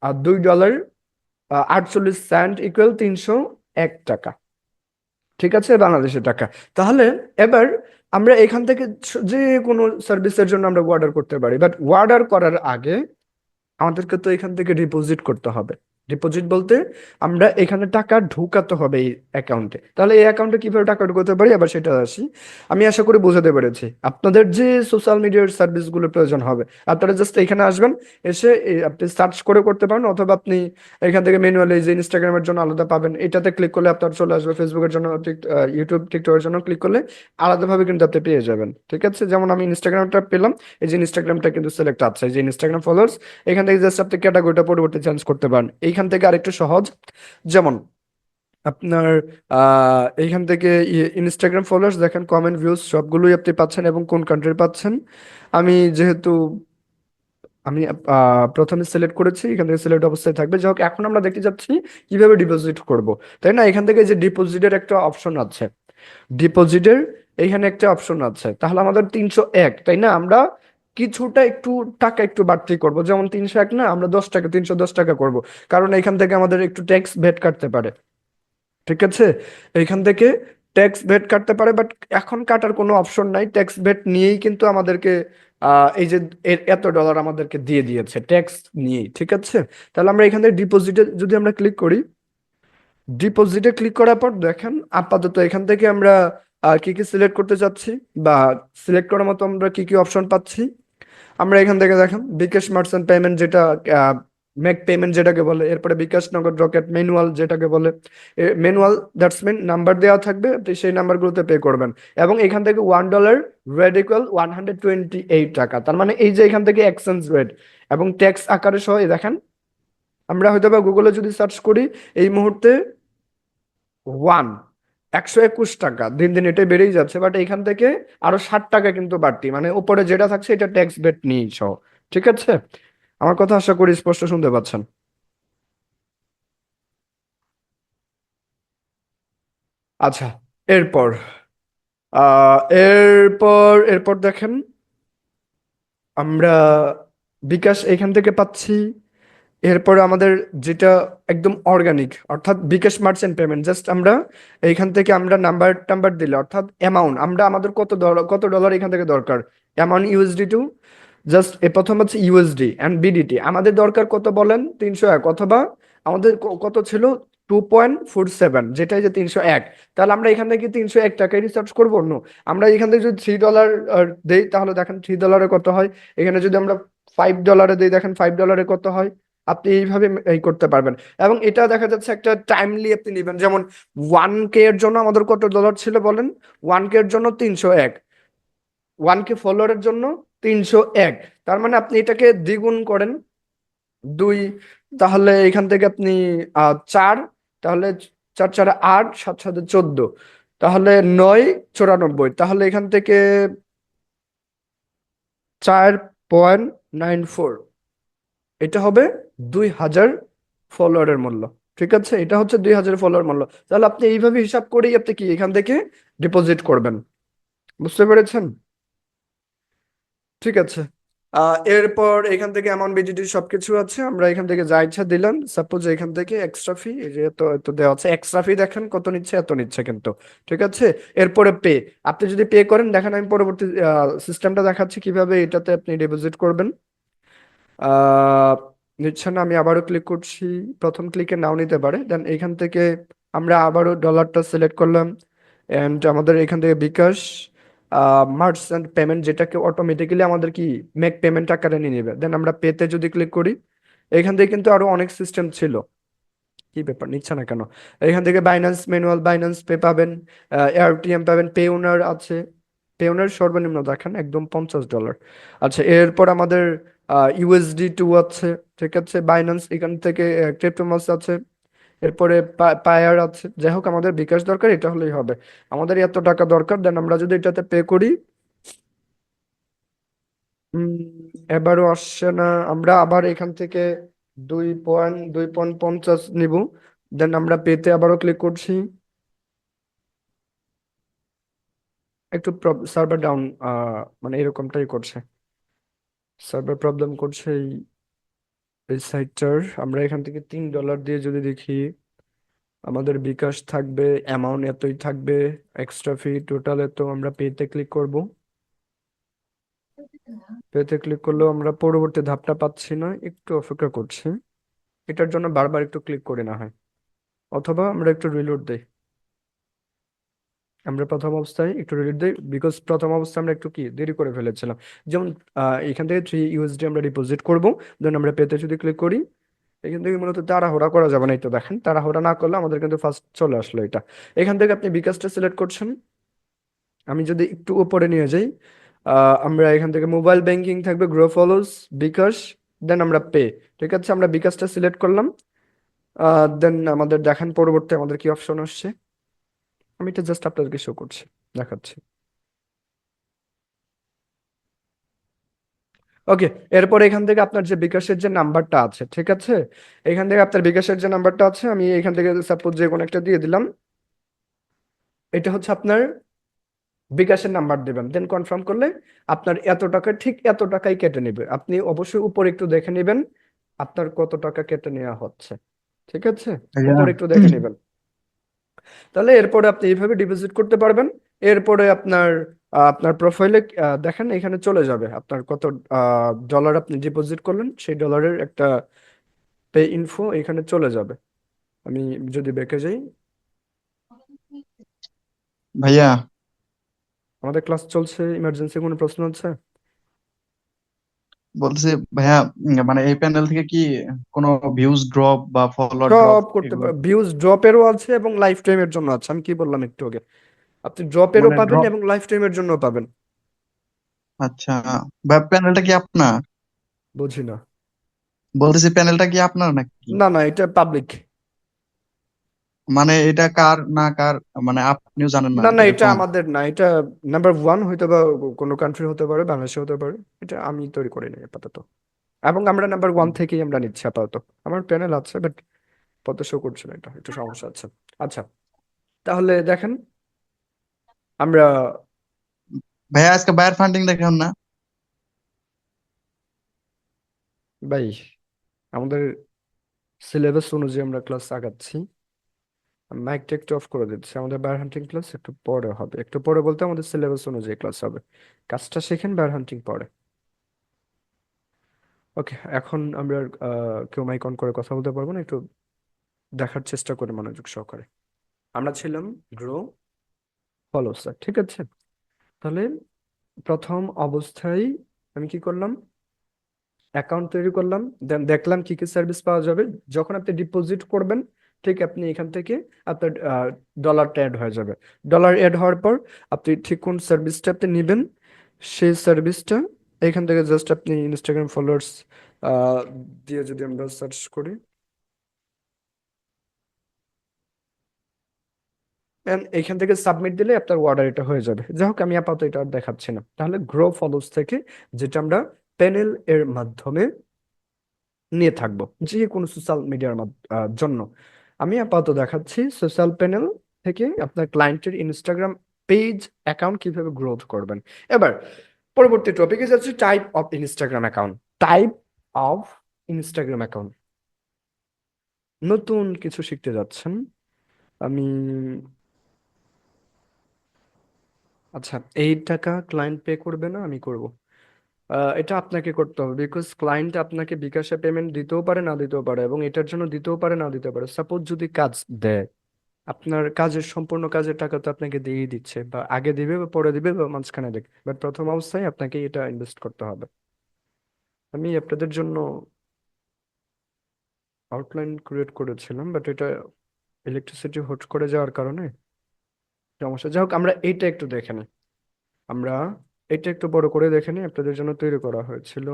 আর $2.48 ইকুয়াল 301 টাকা, ঠিক আছে, বাংলাদেশের টাকা। তাহলে এবার আমরা এখান থেকে যে কোনো সার্ভিসের জন্য আমরা অর্ডার করতে পারি, বাট অর্ডার করার আগে আমাদেরকে তো এখান থেকে ডিপোজিট করতে হবে। ডিপোজিট বলতে আমরা এখানে টাকা ঢুকাতে হবে এই অ্যাকাউন্টে। তাহলে এই অ্যাকাউন্টে কিভাবে টাকা ঢুকাতে পারি আবার সেটা আসি। আমি আশা করি বোঝাতে পেরেছি। আপনাদের যে সোশ্যাল মিডিয়ার সার্ভিসগুলো প্রয়োজন হবে আপনারা জাস্ট এখানে আসবেন, এসে আপনি সার্চ করে করতে পারেন, অথবা আপনি এখান থেকে ম্যানুয়ালি যে ইনস্টাগ্রামের জন্য আলাদা পাবেন এটাতে ক্লিক করলে আপনার চলে আসবে। ফেসবুকের জন্য ইউটিউব টিকটকের জন্য ক্লিক করলে আলাদাভাবে কিন্তু আপনি পেয়ে যাবেন, ঠিক আছে। যেমন আমি ইনস্টাগ্রামটা পেলাম, এই যে ইনস্টাগ্রামটা কিন্তু সিলেক্ট আছে, এই যে ইনস্টাগ্রাম ফলোয়ার্স। এখান থেকে জাস্ট আপনি ক্যাটাগরিটা পরিবর্তে চেঞ্জ করতে পারেন। এইখান থেকে আরেকটু সহজ, যেমন আপনার এইখান থেকে ইনস্টাগ্রাম ফলোয়ার্স দেখেন, কমেন্ট ভিউজ সবগুলোই আপনি পাচ্ছেন এবং কোন কান্ট্রি পাচ্ছেন। আমি যেহেতু আমি প্রথমে সিলেক্ট করেছি, এখান থেকে সিলেক্ট অবস্থায় থাকবে। যাই হোক, এখন আমরা দেখতে যাচ্ছি কিভাবে ডিপোজিট করব, তাই না। এখান থেকে যে ডিপোজিটের একটা অপশন আছে, ডিপোজিটের এইখানে একটা অপশন আছে। তাহলে আমাদের 301, তাই না। আমরা কিছুটা একটু টাকা একটু বাড়তি করব, যেমন 301 না, আমরা 10 টাকা 310 টাকা করব। কারণ এখান থেকে আমাদের একটু ট্যাক্স ভ্যাট কাটতে পারে, ঠিক আছে। এইখান থেকে ট্যাক্স ভ্যাট কাটতে পারে, বাট এখন কাটার কোনো অপশন নাই। ট্যাক্স ভ্যাট নিয়েই কিন্তু আমাদেরকে এই যে এত ডলার আমাদেরকে দিয়ে দিয়েছে ট্যাক্স নিয়েই, ঠিক আছে। তাহলে আমরা এখান থেকে ডিপোজিটে যদি আমরা ক্লিক করি, ডিপোজিটে ক্লিক করার পর দেখেন আপাতত এখান থেকে আমরা কি কি সিলেক্ট করতে চাচ্ছি বা সিলেক্ট করার মতো আমরা কি কি অপশন পাচ্ছি। আমরা এখান থেকে দেখেন বিকাশ মার্চেন্ট পেমেন্ট, যেটা মেক পেমেন্ট যেটাকে বলে। এরপরে বিকাশ নগদ রকেট, ম্যানুয়াল যেটাকে বলে। ম্যানুয়াল দ্যাটস মিন নাম্বার দেওয়া থাকবে, আপনি সেই নাম্বারগুলোতে পে করবেন। এবং এখান থেকে $1 রেট ইকুয়াল 128 টাকা। তার মানে এই যে এখান থেকে এক্সচেঞ্জ রেট এবং ট্যাক্স আকারে সহ দেখেন, আমরা হয়তো বা গুগলে যদি সার্চ করি এই মুহূর্তে ওয়ান 121 টাকা, দিন দিন এটাই বেড়েই যাচ্ছে। বাট এখান থেকে আরো 60 টাকা কিন্তু বাড়তি, মানে উপরে যেটা থাকছে এটা ট্যাক্স বেট নিয়ে সহ, ঠিক আছে। আমার কথা আশা করি স্পষ্ট শুনতে পাচ্ছেন। আচ্ছা, এরপর এরপর দেখেন আমরা বিকাশ এখান থেকে পাচ্ছি। এরপর আমাদের যেটা একদম অর্গানিক, অর্থাৎ বিকাশ মার্চেন্ট পেমেন্ট, জাস্ট আমরা এইখান থেকে আমরা নাম্বার টাম্বার দিলে, অর্থাৎ অ্যামাউন্ট আমরা আমাদের কত ডলার এখান থেকে দরকার, amount USD two, just a প্রথম হচ্ছে ইউএসডি অ্যান্ড বিডিটি। আমাদের দরকার কত বলেন? 301, অথবা আমাদের কত ছিল? 2.47, যেটাই যে 301। তাহলে আমরা এখান থেকে 301 টাকায় রিসার্চ করবো অন্য। আমরা এখান থেকে যদি $3 দেই তাহলে দেখেন $3 কত হয়। এখানে যদি আমরা $5 দিই দেখেন $5 কত হয়। আপনি এইভাবে এই করতে পারবেন। এবং এটা দেখা যাচ্ছে একটা টাইমলি আপনি নেবেন। যেমন 1K এর জন্য আমাদের কত ডলার ছিল বলেন? 1K এর জন্য 301, 1K ফলোয়ারের জন্য 301। তার মানে আপনি এটাকে দ্বিগুণ করেন, 2, তাহলে এখান থেকে আপনি 4, তাহলে 4 4 8, 7 7 14, তাহলে 9 94, তাহলে এখান থেকে 4.94, এটা হবে 2000 ফলোয়ারের মূল্য। ঠিক আছে, এটা হচ্ছে 2000 ফলোয়ার মূল্য। তাহলে আপনি এইভাবে হিসাব করেই আপনি কি এখান থেকে ডিপোজিট করবেন। বুঝতে পেরেছেন? ঠিক আছে। এরপর এখান থেকে অ্যামাউন্ট বিজিটি সবকিছু আছে, আমরা এখান থেকে যা ইচ্ছা দিলাম। সাপোজ এখান থেকে এক্সট্রা ফি, এই যে এত এত দেওয়া আছে, এক্সট্রা ফি দেখেন কত নিচ্ছে, এত নিচ্ছে কিন্তু। ঠিক আছে। এরপরে পে, আপনি যদি পে করেন দেখেন, আমি পরবর্তী সিস্টেমটা দেখাচ্ছি কিভাবে এটাতে আপনি ডিপোজিট করবেন। আহ নিচ্ছে না, আমি আবারও ক্লিক করছি। প্রথম ক্লিকে নাও নিতে পারে, দেন এইখান থেকে আমরা আবারও ডলারটা সিলেক্ট করলাম, এন্ড আমাদের এখান থেকে বিকাশ মার্চেন্ট পেমেন্ট, যেটাকে অটোমেটিক্যালি আমাদের কি মেক পেমেন্ট আকারে নিয়ে নেবে। দেন আমরা পেতে যদি ক্লিক করি, এখান থেকে কিন্তু আরো অনেক সিস্টেম ছিল। কি ব্যাপার, নিচ্ছে না কেন? এখান থেকে বাইন্যান্স ম্যানুয়াল, বাইন্যান্স পে পাবেন, এআরটিএম পাবেন, পে ওনার আছে। পে ওনার সর্বনিম্ন দেখেন একদম $50। আচ্ছা, এরপর আমাদের ইউএসডি টু আছে। ঠিক আছে, বাইন্যান্স, এখান থেকে ক্রিপ্টোমাস আছে। এরপরে পায়ার আছে। যাই হোক, আমাদের বিকাশ দরকার, এটা হলেই হবে। আমাদের এত টাকা দরকার, দেন আমরা যদি এটাতে পে করি, উম, এবারও আসছে না। আমরা আবার এখান থেকে 2.50 নিব। দেন আমরা পেতে আবারও ক্লিক করছি। একটু সার্ভার ডাউন, মানে এরকমটাই করছে, সার্ভার প্রবলেম করছে এই এই সাইটটার। আমরা এখান থেকে $3 দিয়ে যদি দেখি, আমাদের বিকাশ থাকবে, অ্যামাউন্ট এতই থাকবে, এক্সট্রা ফি টোটাল এত। আমরা পেতে ক্লিক করব। পেতে ক্লিক করলেও আমরা পরবর্তী ধাপটা পাচ্ছি না, একটু অপেক্ষা করছি। এটার জন্য বারবার একটু ক্লিক করে না হয়, অথবা আমরা একটু রিলোড দেই। আমরা প্রথম অবস্থায় একটু রিলোড দিই, বিকজ প্রথম অবস্থায় আমরা একটু কি দেরি করে ফেলেছিলাম। যেমন এখান থেকে 3 USD আমরা ডিপোজিট করব। দেন আমরা পেতে যদি ক্লিক করি, এখান থেকে মূলত তাড়াহুড়া করা যাবে না। এই তো দেখেন, তাড়াহুড়া না করলে আমাদের কিন্তু ফার্স্ট চলে আসলো এটা। এখান থেকে আপনি বিকাশটা সিলেক্ট করছেন। আমি যদি একটু উপরে নিয়ে যাই, আমরা এখান থেকে মোবাইল ব্যাংকিং থাকবে, গ্রো ফলোস, বিকাশ, দেন আমরা পে। ঠিক আছে, আমরা বিকাশটা সিলেক্ট করলাম। দেন আমাদের দেখেন পরবর্তী আমাদের কি অপশন আসছে। আমি এটা জাস্ট আপনাদেরকে শো করছি, দেখাচ্ছি। ওকে। এরপর এখান থেকে আপনার যে বিকাশের যে নাম্বারটা আছে, ঠিক আছে, এখান থেকে আপনার বিকাশের যে নাম্বারটা আছে, আমি এখান থেকে সাপোজ যে কোনো একটা দিয়ে দিলাম। এটা হচ্ছে আপনার বিকাশের নাম্বার দেবেন, দেন কনফার্ম করলে আপনার এত টাকা, ঠিক এত টাকাই কেটে নেবে। আপনি অবশ্যই উপরে একটু দেখে নেবেন আপনার কত টাকা কেটে নেওয়া হচ্ছে। ঠিক আছে, ভাইয়া উপরে একটু দেখে নেবেন। তাহলে এরপরে আপনি এইভাবে ডিপোজিট করতে পারবেন। এরপরে আপনার প্রোফাইলে দেখেন, এখানে চলে যাবে আপনার কত ডলার আপনি ডিপোজিট করলেন, সেই ডলারের একটা পে ইনফো এখানে চলে যাবে। আমি যদি ব্যাকে যাই, ভাইয়া আমাদের ক্লাস চলছে, ইমার্জেন্সি কোনো প্রশ্ন আছে? বলতেছি ভাইয়া, মানে এই প্যানেল থেকে কি কোনো ভিউজ ড্রপ বা ফলোয়ার ড্রপ সব করতে এগুলো? পারবেন, ভিউজ ড্রপেরও আছে এবং লাইফ টাইমের জন্য আছে। আমি কি বললাম একটু আগে, আপনি ড্রপেরও মানে পাবেন ড্রপ, এবং লাইফ টাইমের জন্য পাবেন। আচ্ছা। ভাই প্যানেলটা কি আপনার? বুঝি না। বলতেছি প্যানেলটা কি আপনার নাকি? না না, এটা পাবলিক। মানে এটা কার না কার, মানে আপনিও জানেন না না না, এটা এরকম? আমাদের না, এটা নাম্বার ওয়ান হয়তো বা কোনো কান্ট্রি হতে পারে, বাংলাদেশে হতে পারে। এটা আমি তৈরি করি না আপাতত, এবং আমরা নাম্বার ওয়ান থেকেই আমরা নিচ্ছি আপাতত। আমার প্যানেল আছে, বাট পদ্ম শো করছে না, এটা একটু সমস্যা আছে। আচ্ছা, তাহলে দেখেন আমরা, ভাইয়া আজকে বায়ার ফান্ডিং দেখান না? ভাই, আমাদের সিলেবাস অনুযায়ী আমরা ক্লাস আগাচ্ছি। মাইকটা একটু অফ করে দিচ্ছি, আমাদের বায়ার হান্টিং ক্লাস একটু পরে হবে। একটু পরে বলতে আমাদের সিলেবাস অনুযায়ী ক্লাস হবে। কাজটা শেখেন, বায়ার হান্টিং পরে। ওকে, এখন আমরা কেউ মাইক অন করে কথা বলতে পারবো না, একটু দেখার চেষ্টা করে মনোযোগ সহকারে। আমরা ছিলাম গ্রো ফলো স্যার, ঠিক আছে। তাহলে প্রথম অবস্থায় আমি কি করলাম, অ্যাকাউন্ট তৈরি করলাম, দেন দেখলাম কি কি সার্ভিস পাওয়া যাবে। যখন আপনি ডিপোজিট করবেন, ঠিক আপনি এখান থেকে আপনার ডলারটা অ্যাড হয়ে যাবে। ডলার অ্যাড হওয়ার পর আপনি ঠিক কোন সার্ভিসটা আপনি নেবেন, সেই সার্ভিসটা এখান থেকে জাস্ট আপনি ইনস্টাগ্রাম ফলোয়ার্স দিয়ে যদি আমরা সার্চ করি, and এখান থেকে সাবমিট দিলে আপনার অর্ডার এটা হয়ে যাবে। যাই হোক, আমি আপাতত এটা আর দেখাচ্ছি না। তাহলে গ্রো ফলোস থেকে, যেটা আমরা প্যানেল এর মাধ্যমে নিয়ে থাকবো যে কোনো সোশ্যাল মিডিয়ার জন্য, আমি আপাতত দেখাচ্ছি সোশ্যাল প্যানেল থেকে আপনার ক্লায়েন্টের ইনস্টাগ্রাম পেজ অ্যাকাউন্ট কিভাবে গ্রোথ করবেন। এবার পরবর্তী টপিকে যাচ্ছি, type of Instagram account. Type of Instagram account, নতুন কিছু শিখতে যাচ্ছেন। আমি আচ্ছা, এই টাকা ক্লায়েন্ট পে করবে না, আমি করব। এটা আপনাকে করতে হবে, বিকজ ক্লায়েন্ট আপনাকে বিকাশে পেমেন্ট দিতেও পারে, না দিতেও পারে, এবং এটার জন্য দিতেও পারে, না দিতে পারে। সাপোজ যদি কাজ দেয়, আপনার কাজের সম্পূর্ণ কাজের টাকা তো আপনাকে দিয়েই দিচ্ছে, বা আগে দিবে বা পরে দিবে বা মাঝখানে দেবে, বাট প্রথম অবস্থায় আপনাকে এটা ইনভেস্ট করতে হবে। আমি আপনাদের জন্য আউটলাইন ক্রিয়েট করেছিলাম, বাট এটা ইলেকট্রিসিটি হোট করে যাওয়ার কারণে সমস্যা। যাই হোক, আমরা এইটা একটু দেখে নিই। আমরা এটা একটু বড় করে দেখে নিই, আপনাদের জন্য তৈরি করা হয়েছিল।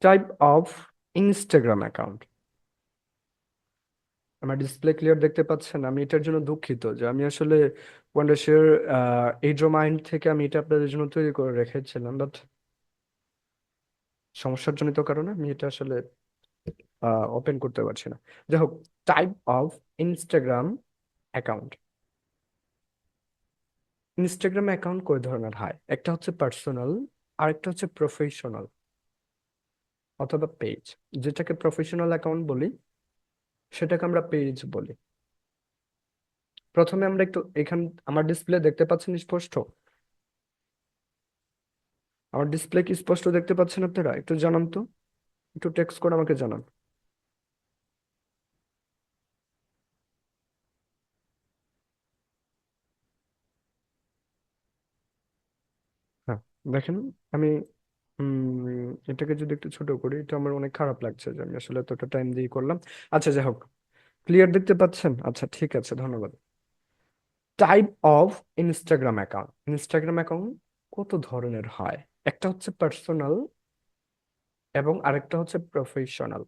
Type of Instagram account. আমার ডিসপ্লে ক্লিয়ার দেখতে পাচ্ছেন? আমি এটার জন্য দুঃখিত যে আমি আসলে ওয়ান্ডারশেয়ার এইড্রোমাইন্ড থেকে আমি এটা আপনাদের জন্য তৈরি করে রেখেছিলাম, বাট সমস্যার জনিত কারণে আমি এটা আসলে ওপেন করতে পারছি না। যাই হোক, type of Instagram account. Instagram account কয় ধরনের হয়? একটা হচ্ছে পার্সোনাল, আর একটা হচ্ছে প্রফেশনাল অথবা পেজ। যেটাকে প্রফেশনাল অ্যাকাউন্ট বলি, সেটাকে আমরা পেজ বলি। প্রথমে আমরা একটু এখান, আমার ডিসপ্লে দেখতে পাচ্ছেন স্পষ্ট? আমার ডিসপ্লে কি স্পষ্ট দেখতে পাচ্ছেন আপনারা? একটু জানান তো, একটু টেক্সট করে আমাকে জানান। হ্যাঁ, দেখেন, আমি এটাকে যদি একটু ছোট করি, এটা আমার অনেক খারাপ লাগছে যে আমি আসলে এতটা টাইম দিয়ে করলাম। আচ্ছা, যাই হোক, ক্লিয়ার দেখতে পাচ্ছেন? আচ্ছা, ঠিক আছে, ধন্যবাদ। Type of Instagram account. Instagram account কত ধরনের হয়? একটা হচ্ছে পার্সোনাল এবং আরেকটা হচ্ছে প্রফেশনাল।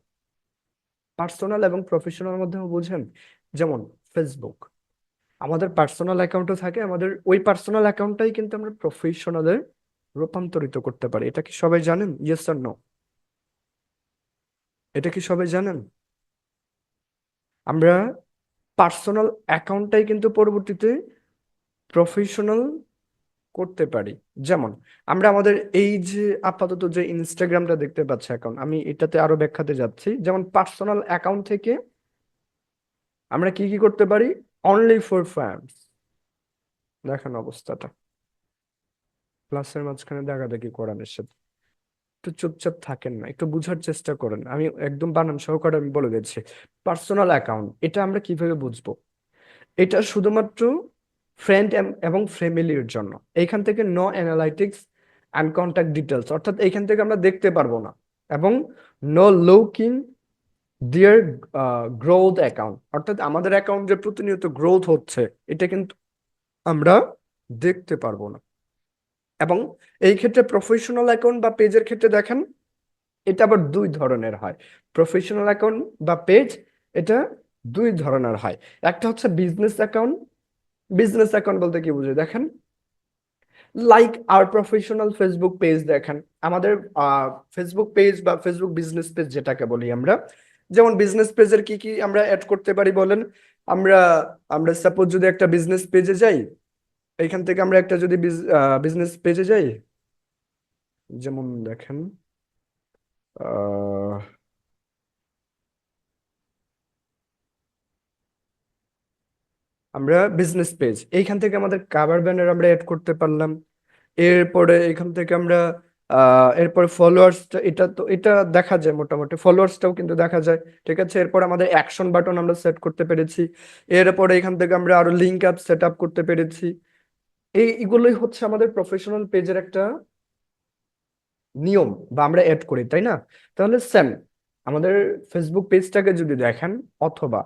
পার্সোনাল এবং প্রফেশনাল মধ্যে বুঝেন, যেমন ফেসবুক, আমাদের পার্সোনাল অ্যাকাউন্টও থাকে, আমাদের ওই পার্সোনাল অ্যাকাউন্টটাই কিন্তু আমরা প্রফেশনালে রূপান্তরিত করতে পারি। এটা কি সবাই জানেন? Yes or no? এটা কি সবাই জানেন? আমরা পার্সোনাল অ্যাকাউন্টটাই কিন্তু পরবর্তীতে প্রফেশনাল করতে পারি। যেমন আমরা আমাদের এই যে আপাতত যে ইনস্টাগ্রামটা দেখতে পাচ্ছি অ্যাকাউন্ট, আমি এটাতে আরো ব্যাখ্যাতে যাচ্ছি। যেমন পার্সোনাল অ্যাকাউন্ট থেকে আমরা কি কি করতে পারি? Only for fans. দেখেন অবস্থাটা, ক্লাসের মাঝখানে দেখাদেখি করা নিষেধ। একটু চুপচাপ থাকেন না, একটু বুঝার চেষ্টা করেন। আমি একদম বানান সহকারে আমি বলে দিচ্ছি। পার্সোনাল অ্যাকাউন্ট, এটা আমরা কিভাবে বুঝবো? এটা শুধুমাত্র ফ্রেন্ড এবং ফ্যামিলির জন্য। এইখান থেকে no analytics and contact details, অর্থাৎ এইখান থেকে আমরা দেখতে পারবো না। এবং no looking dear growth account, অর্থাৎ আমাদের অ্যাকাউন্ট যে প্রতিনিয়ত গ্রোথ হচ্ছে, এটা কিন্তু আমরা দেখতে পারবো না। এবং এই ক্ষেত্রে প্রফেশনাল অ্যাকাউন্ট বা পেজের ক্ষেত্রে দেখেন, এটা আবার দুই ধরনের হয়। প্রফেশনাল অ্যাকাউন্ট বা পেজ, এটা দুই ধরনের হয়। একটা হচ্ছে বিজনেস অ্যাকাউন্ট। বিজনেস অ্যাকাউন্ট বলতে কি বুঝে দেখেন, লাইক আর প্রফেশনাল ফেসবুক পেজ। দেখেন আমাদের ফেসবুক পেজ বা ফেসবুক বিজনেস পেজ যেটাকে বলি আমরা, যেমন বিজনেস পেজের কি কি আমরা অ্যাড করতে পারি বলেন? আমরা আমরা সাপোজ যদি একটা বিজনেস পেজে যাই, এখান থেকে আমরা একটা যদি বিজনেস পেজে যাই, যেমন দেখেন আহ আমরা বিজনেস পেজ, এইখান থেকে আমাদের কাভার ব্যানার আমরা এড করতে পারলাম। এরপরে এখান থেকে আমরা এরপরে ফলোয়ার্সটা, এটা তো এটা দেখা যায়, মোটামুটি ফলোয়ার্সটাও কিন্তু দেখা যায়। ঠিক আছে, এরপর আমাদের অ্যাকশন বাটন আমরা সেট করতে পেরেছি। এরপরে এখান থেকে আমরা আরো লিঙ্ক আপ সেট আপ করতে পেরেছি। এইগুলোই হচ্ছে আমাদের প্রফেশনাল পেজের একটা নিয়ম, বা আমরা এড করি, তাই না? তাহলে সেম আমাদের ফেসবুক পেজটাকে যদি দেখেন, অথবা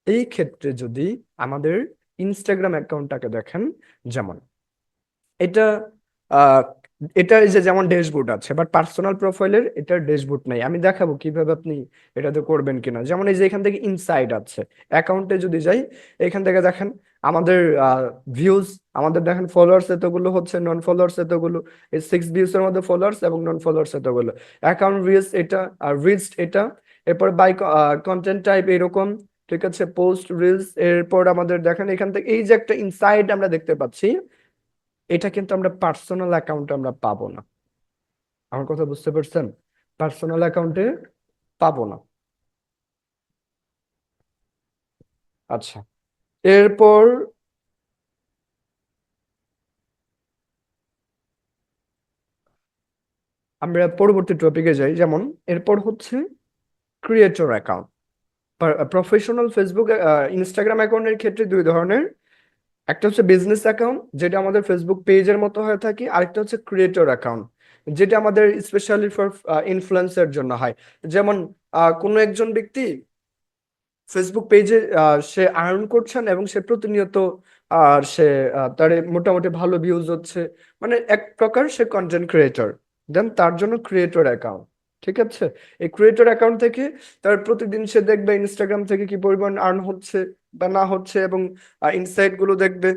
এই ক্ষেত্রে যদি আমাদের ইনস্টাগ্রাম অ্যাকাউন্টটাকে দেখেন, যেমন এটা আহ এটা এই যে যেমন ড্যাশবোর্ড আছে, বাট পার্সোনাল প্রোফাইলের এটার ড্যাশবোর্ড নাই। আমি দেখাবো কিভাবে আপনি এটাতে করবেন কিনা। যেমন এই যে এখান থেকে ইনসাইড আছে, অ্যাকাউন্টে যদি যাই, এখান থেকে দেখেন আমাদের ভিউজ, আমাদের দেখেন ফলোয়ার্স এতগুলো, হচ্ছে নন ফলোয়ার্স এতগুলো, এই 6 ভিউস এর মধ্যে ফলোয়ার্স এবং নন ফলোয়ার্স এতগুলো, অ্যাকাউন্ট ভিউজ এটা, আর রিচড এটা, এরপর বাই কন্টেন্ট টাইপ এরকম, ঠিক আছে, পোস্ট রিলস। এরপর আমাদের দেখেন এখান থেকে এই যে একটা ইনসাইড আমরা দেখতে পাচ্ছি, এটা কিন্তু আমরা পার্সোনাল অ্যাকাউন্টে আমরা পাবো না। আমার কথা বুঝতে পারছেন? পার্সোনাল অ্যাকাউন্টে পাবো না। আচ্ছা, এরপর আমরা পরবর্তী টপিকে যাই। যেমন এরপর হচ্ছে creator account. Professional Facebook Instagram অ্যাকাউন্টের ক্ষেত্রে দুই ধরনের, একটা হচ্ছে বিজনেস অ্যাকাউন্ট, যেটা আমাদের ফেসবুক পেজের মতো হয়ে থাকে, আরেকটা হচ্ছে ক্রিয়েটর অ্যাকাউন্ট, যেটা আমাদের স্পেশালি ফর ইনফ্লুয়েন্সের জন্য হয়। যেমন কোনো একজন ব্যক্তি ফেসবুক পেজে সে আর্ন করছেন এবং সে প্রতিনিয়ত সে তার মোটামুটি ভালো ভিউজ হচ্ছে, মানে এক প্রকার সে কন্টেন্ট ক্রিয়েটর, দেন তার জন্য ক্রিয়েটর অ্যাকাউন্ট। ঠিক আছে, এই ক্রিয়েটর অ্যাকাউন্ট থেকে তার প্রতিদিন সে দেখবে ইনস্টাগ্রাম থেকে কি পরিমাণ আর্ন হচ্ছে বা না হচ্ছে, এবং ইনসাইট গুলো দেখবে।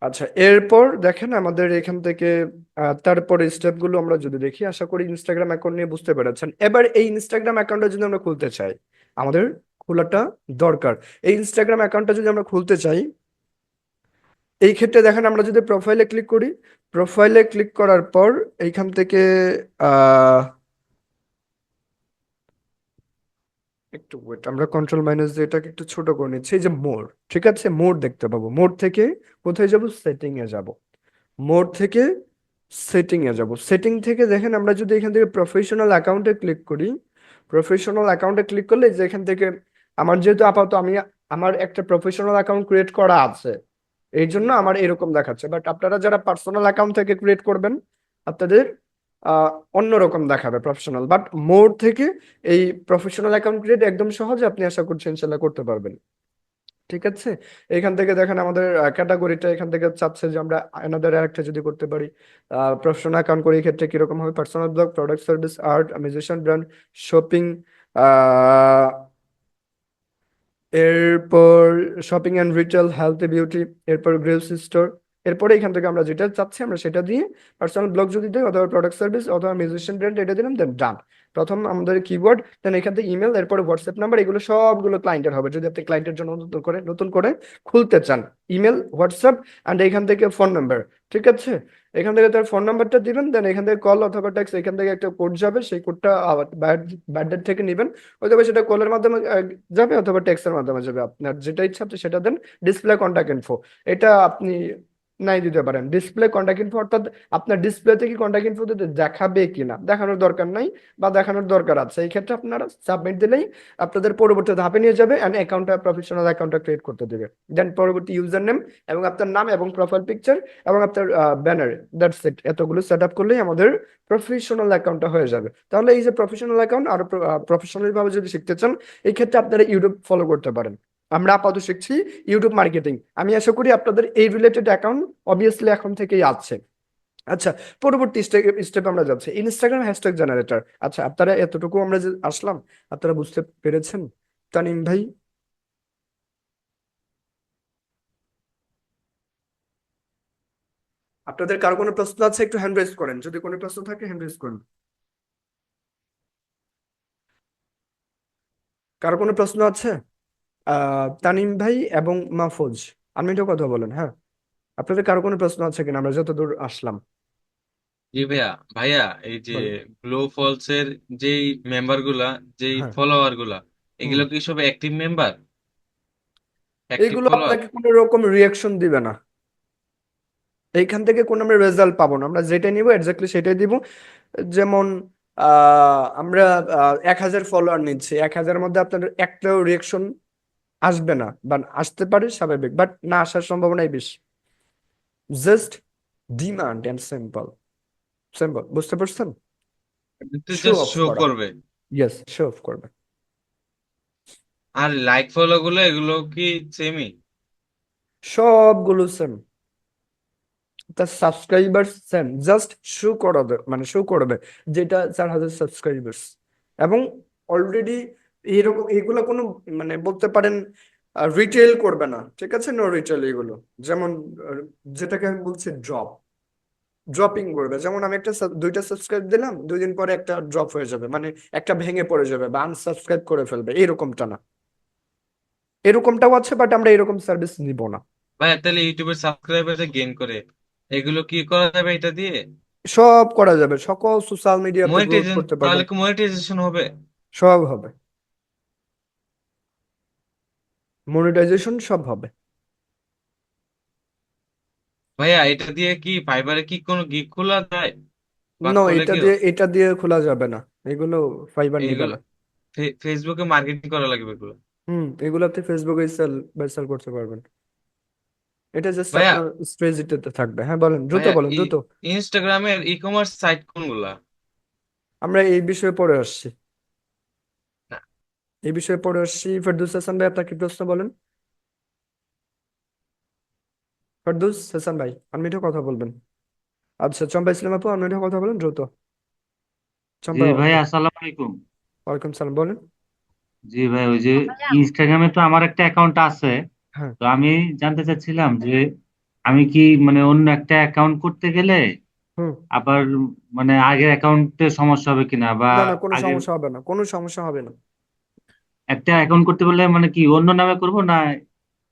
আচ্ছা, এরপর দেখেন আমাদের এখান থেকে তারপরে স্টেপ গুলো আমরা যদি দেখি, আশা করি ইনস্টাগ্রাম অ্যাকাউন্ট নিয়ে বুঝতে পেরেছেন। এবার এই ইনস্টাগ্রাম অ্যাকাউন্টটা যদি আমরা খুলতে চাই, আমাদের খোলাটা দরকার। এই ইনস্টাগ্রাম অ্যাকাউন্টটা যদি আমরা খুলতে চাই, এই ক্ষেত্রে দেখেন আমরা যদি প্রোফাইলে ক্লিক করি, প্রোফাইলে ক্লিক করার পর এইখান থেকে আহ একটু ওয়েট, আমরা কন্ট্রোল মাইনাস দিয়ে এটাকে একটু ছোট করে নিচ্ছি। এই যে মোর, ঠিক আছে, মোর দেখতে পাবো। মোর থেকে কোথায় যাব? সেটিং এ যাব। মোড থেকে সেটিং এ যাব। সেটিং থেকে দেখেন আমরা যদি এখান থেকে প্রফেশনাল অ্যাকাউন্টে ক্লিক করি, প্রফেশনাল অ্যাকাউন্টে ক্লিক করলে যে এখান থেকে আমার যেহেতু আপাতত আমার একটা প্রফেশনাল অ্যাকাউন্ট ক্রিয়েট করা আছে, এই জন্য আমার এরকম দেখাচ্ছে। বাট আপনারা যারা পার্সোনাল অ্যাকাউন্ট থেকে ক্রিয়েট করবেন, আপনাদের আহ অন্যরকম দেখাবে প্রফেশনাল। বাট মোড থেকে এই প্রফেশনাল অ্যাকাউন্ট ক্রিয়েট একদম সহজে আপনি আশা করছি ইনশাল্লাহ করতে পারবেন। ঠিক আছে, এখান থেকে দেখেন আমাদের ক্যাটাগরিটা এখান থেকে চাচ্ছে যে আমরা অ্যানাদার একটা যদি করতে পারি। প্রফেশনাল অ্যাকাউন্ট করি, এই ক্ষেত্রে কিরকম হবে? Personal blog, product, service, art, musician, brand, shopping, এরপর shopping and retail, health, beauty, এরপর গ্রোসারি স্টোর। এরপরে এখান থেকে আমরা যেটা চাচ্ছি আমরা সেটা দিয়ে, পার্সোনাল ব্লগ যদি দিই, অথবা প্রোডাক্ট সার্ভিস, অথবা মিউজিশিয়ান ব্র্যান্ড, এটা দিলাম, দেন ডান। প্রথম আমাদের কিওয়ার্ড, দেন এখান থেকে ইমেল, এরপরে হোয়াটসঅ্যাপ নাম্বার, এগুলো সবগুলো ক্লায়েন্টের হবে যদি আপনি ক্লায়েন্টের জন্য নতুন করে খুলতে চান। ইমেল, হোয়াটসঅ্যাপ, অ্যান্ড এখান থেকে ফোন নাম্বার। ঠিক আছে, এখান থেকে তার ফোন নাম্বারটা দিবেন, দেন এখান থেকে কল অথবা টেক্সট, এখান থেকে একটা কোড যাবে, সেই কোডটা ব্যাড থেকে নেবেন। অথবা সেটা কলের মাধ্যমে যাবে, অথবা টেক্সটের মাধ্যমে যাবে, আপনার যেটা ইচ্ছা আপনি সেটা দেন। ডিসপ্লে কন্টাক্ট ইনফো, এটা আপনি নাই দিতে পারেন। ডিসপ্লে কন্টাক্ট ইনফো অর্থাৎ আপনার ডিসপ্লেতে কি কন্টাক্ট ইনফো দিতে দেখাবে কিনা, দেখানোর দরকার নাই, বা দেখানোর দরকার আছে, এই ক্ষেত্রে আপনারা সাবমিট দিলেই আপনাদের পরবর্তী ধাপে নিয়ে যাবে, অ্যান্ড অ্যাকাউন্টটা, প্রফেশনাল অ্যাকাউন্টটা ক্রিয়েট করতে দেবে। দেন পরবর্তী ইউজার নেম এবং আপনার নাম এবং প্রোফাইল পিকচার এবং আপনার ব্যানার, দ্যাটস ইট। এতগুলো সেট আপ করলেই আমাদের প্রফেশনাল অ্যাকাউন্টটা হয়ে যাবে। তাহলে এই যে প্রফেশনাল অ্যাকাউন্ট আরো প্রফেশনাল ভাবে যদি শিখতে চান, এই ক্ষেত্রে আপনারা ইউটিউব ফলো করতে পারেন। আমরা আপাতত শিখছি ইউটিউব মার্কেটিং। আমি আশা করি আপনাদের এই রিলেটেড অ্যাকাউন্ট অবভিয়াসলি এখন থেকেই আছে। আচ্ছা, পরবর্তী স্টেপ আমরা যাচ্ছি, ইনস্টাগ্রাম হ্যাশট্যাগ জেনারেটর। আচ্ছা, আপনারা এতটুকু আমরা যে আসলাম, আপনারা বুঝতে পেরেছেন? তানিম ভাই, আপনাদের কারো কোনো প্রশ্ন আছে? একটু হ্যান্ড রেজ করেন, যদি কোনো প্রশ্ন থাকে হ্যান্ড রেজ করেন। কারো কোনো প্রশ্ন আছে? তানিম ভাই এবং মাহফুজ, আপনি একটু কথা বলেন, হ্যাঁ। আপনাদের কারো কোনো প্রশ্ন আছে কিনা, আমরা যতদূর আসলাম? জি ভাইয়া। ভাইয়া, এই যে বলেন। গ্লো ফলস এর যেই মেম্বার গুলা, যেই হ্যাঁ। ফলোয়ার গুলা, হুম। এগুলো কি সব অ্যাক্টিভ মেম্বার, অ্যাক্টিভ এইগুলো ফলোয়ার? আপনাকে কোনো রকম রিয়াকশন দিবে না, এইখান থেকে কোনো আমরা রেজাল্ট পাবো না। আমরা যেটা নিব এক্স্যাক্টলি সেটাই দিব। যেমন আমরা 1,000 ফলোয়ার নিচ্ছি, 1,000-এর মধ্যে আপনার একটাও রিয়াকশন আসবে না, বা আসতে পারে স্বাভাবিক, বাট না আসার সম্ভাবনাই বেশি। Just demand and simple, simple, বুঝতে পারছেন? এটাতে শো জাস্ট অফ শো করা, করবে। ইয়েস, শো অফ করবে। আর লাইক ফলো গুলো এগুলো কি সেমই? সবগুলো সেম, তার সাবস্ক্রাইবার সেম, জাস্ট শো করাবে, মানে শো করবে যেটা 4,000 সাবস্ক্রাইবার্স। এবং অলরেডি এরকম এগুলো কোনো, মানে বলতে পারেন রিটেল করবে না, ঠিক আছে? নো রিটেল এগুলো। যেমন যেটাকে আমি বলছি ড্রপিং করবে। যেমন আমি একটা দুইটা সাবস্ক্রাইব দিলাম, 2 দিন পরে একটা ড্রপ হয়ে যাবে, মানে একটা ভেঙে পড়ে যাবে বা আনসাবস্ক্রাইব করে ফেলবে, এরকমটা না। এরকমটাও আছে, বাট আমরা এরকম সার্ভিস নিব না। ভাই তাহলে ইউটিউবের সাবস্ক্রাইবার যে গেইন করে এগুলো কি করা যাবে এটা দিয়ে? সব করা যাবে, সকল সোশ্যাল মিডিয়াতে গ্রোথ মনিটাইজেশন, করতে তাহলে পারবেন, কি মনিটাইজেশন হবে? সব হবে, মনিটাইজেশন সব হবে। ভাইয়া এটা দিয়ে কি ফাইবারে কি কোনো গিগ খোলা যায় বা নো, খোলে কেউ? এটা দিয়ে খোলা যাবে না, এগুলো ফাইবার নিবে এগুলো না। ফেসবুকে মার্কেটিং করা লাগবে এগুলো। এগুলাতে ফেসবুকে সেল করতে পারবেন। এটা জাস্ট ভাইয়া আপনার স্ট্র্যাটেজিতে থাকবে। হ্যাঁ বলেন, দ্রুত ভাইয়া বলেন, দ্রুত। ইনস্টাগ্রামের ই কমার্স সাইট কোনগুলা? আমরা এই বিষয়ে পড়ে আসছি, না, এই বিষয়ে পড়ে আসছি। ফেরদৌস হাসান ভাই, আপনার কি প্রশ্ন বলেন? ফেরদৌস হাসান ভাই, আনমিউটে কথা বলবেন। আচ্ছা, চম্পা ইসলাম আপু, আনমিউটে কথা বলেন দ্রুত। জি চম্পা ভাই, আপু, আসসালামু আলাইকুম। ওয়ালাইকুম সালাম, বলেন। জি ভাই, ওই যে ইনস্টাগ্রামে তো আমার একটা অ্যাকাউন্ট আছে। হ্যাঁ। তো আমি জানতে চাচ্ছিলাম যে আমি কি মানে অন্য একটা অ্যাকাউন্ট করতে গেলে হুম। আবার মানে আগের অ্যাকাউন্টে সমস্যা হবে কিনা, বা না না, কোনো আগের সমস্যা হবে না, কোনো সমস্যা হবে না। একটা অ্যাকাউন্ট করতে বললে মানে কি অন্য নামে করব না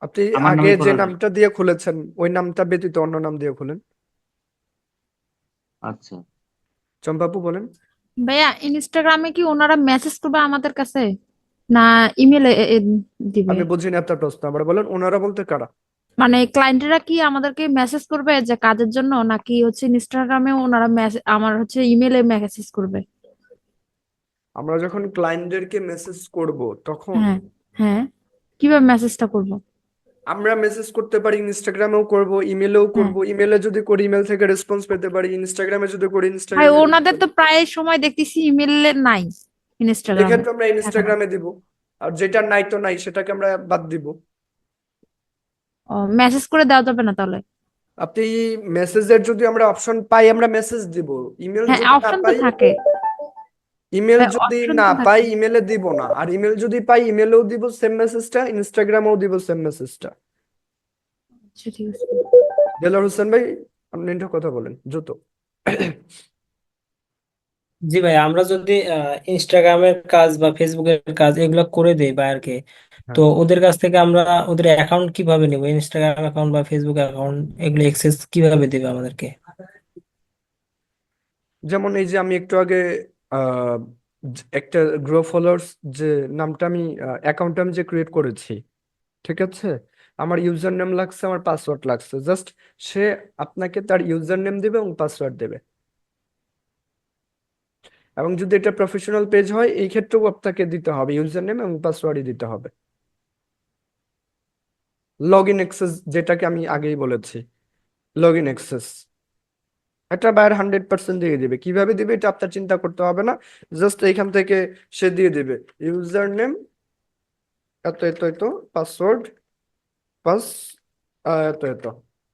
আপনি আমার আগে নামে যে করা যায়? নামটা দিয়ে খুলেছেন ওই নামটা ব্যতীত অন্য নাম দিয়ে খুলেন। আচ্ছা। চম্পা আপু, বলেন। ভাইয়া ইনস্টাগ্রামে কি ওনারা মেসেজ করবে আমাদের কাছে না ইমেলে দিবে? আমি বুঝিনি আপনার প্রশ্ন, আবার বলেন। ওনারা বলতে কারা? মানে ক্লায়েন্টরা কি আমাদেরকে মেসেজ করবে যে কাজের জন্য, নাকি হচ্ছে ইনস্টাগ্রামে ওনারা আমার হচ্ছে ইমেলে মেসেজ করবে? আমরা যখন ক্লায়েন্টদেরকে মেসেজ করব তখন হ্যাঁ, হ্যাঁ, কিভাবে মেসেজটা করব? আমরা মেসেজ করতে পারি, ইনস্টাগ্রামেও করব, ইমেলেও হ্যাঁ করব। ইমেলে যদি করি ইমেল থেকে রেসপন্স পেতে পারি, ইনস্টাগ্রামে যদি করি ভাই, ইনস্টাগ্রামে ওনাদের তো প্রায় সময় দেখতেছি ইমেলে নাই, ইনস্টাগ্রামে এক্ষেত্রে আমরা থাকে না। ইনস্টাগ্রামে দিব। আর যেটা নাই তো নাই, সেটাকে আমরা বাদ দিব। ও, মেসেজ করে দেওয়া যাবে না তাহলে? আপনি মেসেজের যদি আমরা অপশন পাই আমরা মেসেজ দিব। ইমেল হ্যাঁ, যদি না অপশন তো পাই, থাকে। ইমেল ভাই, যদি অপশন না তো পাই থাকে। ইমেলে দিব না, আর ইমেল যদি পাই ইমেলেও দিব সেম মেসেজটা, ইনস্টাগ্রামেও দিব সেম মেসেজটা। আচ্ছা, ঠিক আছে। দেলোয়ার হোসেন ভাই, আপনি একটা কথা বলেন দ্রুত। জি ভাই, আমরা যদি ইনস্টাগ্রামের কাজ বা ফেসবুকের কাজ এগুলো করে দেই বায়ারকে, তো হ্যাঁ, ওদের কাছ থেকে আমরা ওদের অ্যাকাউন্ট কিভাবে নেব? ইনস্টাগ্রাম অ্যাকাউন্ট বা ফেসবুক অ্যাকাউন্ট এগুলো অ্যাক্সেস কিভাবে দেবে আমাদেরকে? যেমন এই যে আমি একটু আগে আহ, একটা গ্রো ফলোয়ার্স যে নামটা আমি অ্যাকাউন্ট আমি যে ক্রিয়েট করেছি, ঠিক আছে? আমার ইউজার নেম লাগছে, আমার পাসওয়ার্ড লাগছে, জাস্ট সে আপনাকে তার ইউজার নেম দেবে এবং পাসওয়ার্ড দেবে। এবং যদি এটা প্রফেশনাল পেজ হয় এই ক্ষেত্রেও আপনাকে দিতে হবে ইউজার নেম এবং পাসওয়ার্ডই দিতে হবে। লগ ইন অ্যাক্সেস, যেটাকে আমি আগেই বলেছি, লগ ইন অ্যাক্সেস একটা বায়ার 100% দিয়ে দিবে। কিভাবে দিবে এটা আপনার চিন্তা করতে হবে না, জাস্ট এখান থেকে সে দিয়ে দিবে ইউজার নেম এত এত এত, পাসওয়ার্ড পাস এত এত।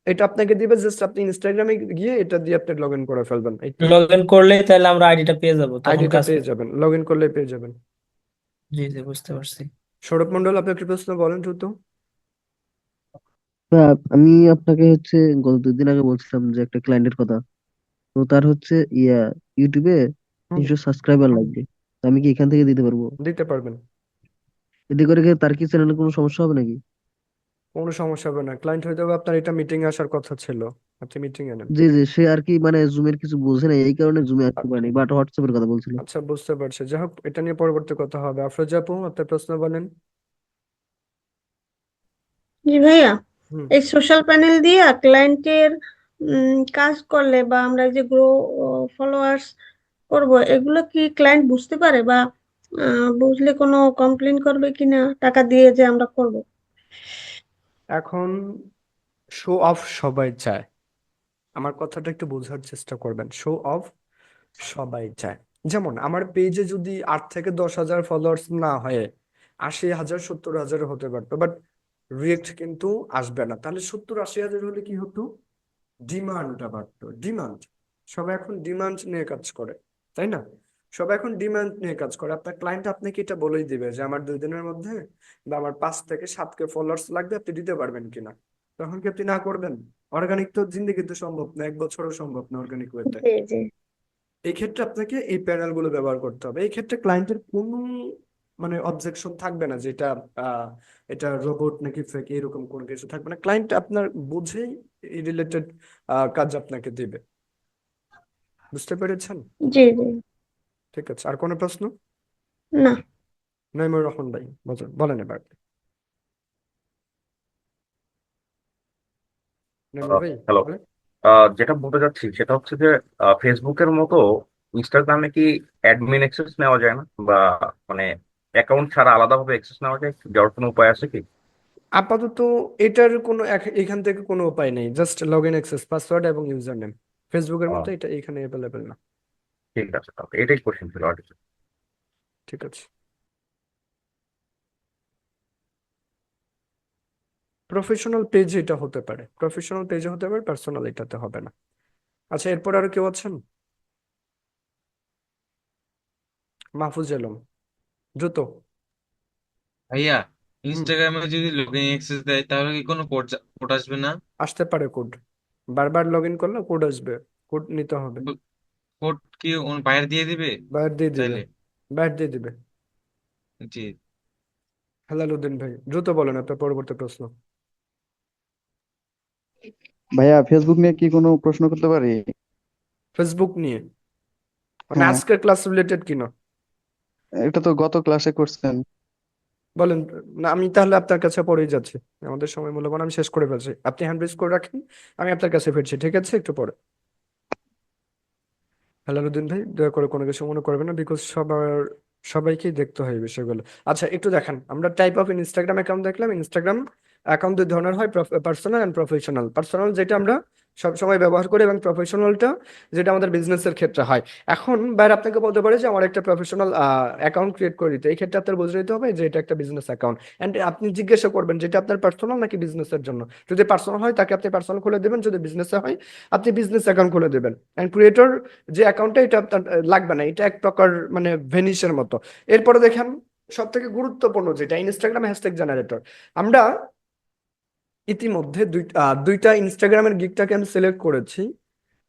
এটা আপনাকে দিবে, জাস্ট আপনি ইনস্টাগ্রামে গিয়ে এটা দিয়ে আপনি লগ ইন করে ফেলবেন, এই তো। লগ ইন করলেই তাহলে আমরা আইডিটা পেয়ে যাব, তখন আইডিটা কাজ পেয়ে যাবেন, লগ ইন করলে পেয়ে যাবেন। জি জি, বুঝতে পারছি। সৌরভ মন্ডল, আপনি একটি প্রশ্ন বলেন দ্রুত। আমি আপনাকে গত 2 দিন আগে বলছিলাম যে একটা ক্লায়েন্টের কথা। তো তার ইউটিউবে হুম, 300 সাবস্ক্রাইবার লাগবে। তো আমি কি এখান থেকে দিতে পারবো? দিতে পারবেন, এতে করে কি তার কি চ্যানেলে কোনো সমস্যা হবে নাকি? কোনো সমস্যা হবে না। ক্লায়েন্ট হয়তো বা আপনার এটা মিটিং এ আসার কথা ছিল, আপনি মিটিং এ নেন। জি জি, সে আর কি মানে জুমের কিছু বোঝে না, এই কারণে জুমে আসতে পারেনি, বাট হোয়াটসঅ্যাপের কথা বলছিল। আচ্ছা, বুঝতে পারছি, যাই হোক এটা নিয়ে পরবর্তী কথা হবে। আফরোজা আপু, আপনার প্রশ্ন বলেন। জি ভাইয়া, হুম। এই সোশ্যাল প্যানেল দিয়ে ক্লায়েন্টের কাজ করলে বা আমরা যে গ্রো ফলোয়ার্স করব, এগুলো কি ক্লায়েন্ট বুঝতে পারে বা বুঝলে কোনো কমপ্লেন করবে কিনা টাকা দিয়ে যে আমরা করব? এখন শো অফ সবাই চায়, আমার কথাটা একটু বোঝার চেষ্টা করবেন। শো অফ সবাই চায়। যেমন আমার পেজে যদি 8 থেকে 10 হাজার ফলোয়ার্স না হয়ে 80 হাজার 70 হাজার হতে পারতো, বাট রিয়েক্ট কিন্তু আসবে না। তাহলে 70-80 হাজার হলে কি হতো? ডিমান্ডটা বাড়তো। ডিমান্ড, সবাই এখন ডিমান্ড নিয়ে কাজ করে, তাই না? সবাই এখন ডিমান্ড নিয়ে কাজ করে। আপনার ক্লায়েন্ট আপনাকে এটা বলেই দিবে যে আমার 2 দিনের মধ্যে বা আমার 5 থেকে 7 কে ফলোয়ার্স লাগবে, আপনি দিতে পারবেন কিনা। তখন কি আপনি না করবেন? অর্গানিক তো জিন্দেগিতে সম্ভব না, 1 বছরও সম্ভব না অর্গানিক ওয়েতে। জি জি। এই ক্ষেত্রে আপনাকে এই প্যানেল গুলো ব্যবহার করতে হবে। এই ক্ষেত্রে ক্লায়েন্টের কোনো মানে অবজেকশন থাকবে না, যেটা আহ, এটা রোবট নাকি ফেক, এরকম কোনো কিছু থাকবে না। ক্লায়েন্ট আপনার বুঝেই এই রিলেটেড কাজ আপনাকে দিবে। বুঝতে পেরেছেন? জি জি। ঠিক আছে, আর কোনো প্রশ্ন? না। নাইমুর রহমান ভাই বলেন এবার। নাইমুর ভাই হ্যালো। বলেন। যেটা বলতে চাচ্ছি সেটা হচ্ছে যে ফেসবুকের মতো ইনস্টাগ্রামে কি অ্যাডমিন অ্যাক্সেস নেওয়া যায় না, বা মানে অ্যাকাউন্ট ছাড়া আলাদাভাবে অ্যাক্সেস নেওয়া যায়, যাওয়ার কোনো উপায় আছে কি? আপাতত এটার কোনো এখান থেকে কোনো উপায় নেই, just log in access, password এবং ইউজার নেম। ফেসবুকের মতো আহ, এটা এখানে অ্যাভেলেবেল না। ঠিক আছে, তাহলে এটাই কোশ্চেন ছিল আর কিছু। ঠিক আছে। প্রফেশনাল পেজ এটা হতে পারে, প্রফেশনাল পেজে হতে পারে, পার্সোনাল এটাতে হবে না। আচ্ছা, এরপর আরো কেউ আছেন? মাহফুজ আলম, দ্রুত। ভাইয়া, হুম, ইনস্টাগ্রামে যদি লগইন অ্যাক্সেস দেয় তাহলে কি কোনো কোড কোড আসবে না? আসতে পারে কোড। বারবার লগ ইন করলে কোড আসবে, কোড নিতে হবে। কোড কি বাইরে দিয়ে দিবে বাইরে দিয়ে দিবে, চাইলে? বাইরে দিয়ে দিবে। জি। হেলালুদ্দিন ভাই, দ্রুত বলেন আপনার পরবর্তী প্রশ্ন। ভাইয়া ফেসবুক নিয়ে কি কোনো প্রশ্ন করতে পারি? ফেসবুক নিয়ে মানে হ্যাঁ, আজকের ক্লাস রিলেটেড কিনা? এটা তো গত ক্লাসে করছেন। বলেন। না, আমি তাহলে আপনার কাছে পরেই যাচ্ছি, আমাদের সময় মূল্যবান, আমি শেষ করে ফেলছি। আপনি হ্যান্ড রেজ করে রাখেন, আমি আপনার কাছে ফিরছি, ঠিক আছে? একটু পরে। হেলালুদ্দিন ভাই, দয়া করে কোনো কিছু মনে করবেন না, বিকজ সবাইকেই দেখতে হয় এই বিষয়গুলো। আচ্ছা, একটু দেখেন, আমরা টাইপ অফ ইনস্টাগ্রাম অ্যাকাউন্ট দেখলাম। ইনস্টাগ্রাম অ্যাকাউন্ট 2 ধরনের হয়, পার্সোনাল অ্যান্ড প্রফেশনাল। পার্সোনাল যেটা আমরা সব সময় ব্যবহার করি, এবং প্রফেশনালটা যেটা আমাদের বিজনেসের ক্ষেত্রে হয়। এখন বাইরে আপনাকে বলতে পারে যে আমার একটা প্রফেশনাল অ্যাকাউন্ট ক্রিয়েট করে দিতে। এই ক্ষেত্রে আপনার বুঝে নিতে হবে যে এটা একটা বিজনেস অ্যাকাউন্ট, অ্যান্ড আপনি জিজ্ঞাসা করবেন যেটা আপনার পার্সোনাল নাকি বিজনেসের জন্য। যদি পার্সোনাল হয় তাকে আপনি পার্সোনাল খুলে দেবেন, যদি বিজনেসে হয় আপনি বিজনেস অ্যাকাউন্ট খুলে দেবেন। অ্যান্ড ক্রিয়েটর যে অ্যাকাউন্টটা, এটা আপনার লাগবে না, এটা এক প্রকার মানে ভেনিসের মতো। এরপরে দেখেন, সব থেকে গুরুত্বপূর্ণ যেটা ইনস্টাগ্রাম হ্যাশট্যাগ জেনারেটর। আমরা ইতিমধ্যে দুইটা ইনস্টাগ্রামের গিগটাকে আমি সিলেক্ট করেছি,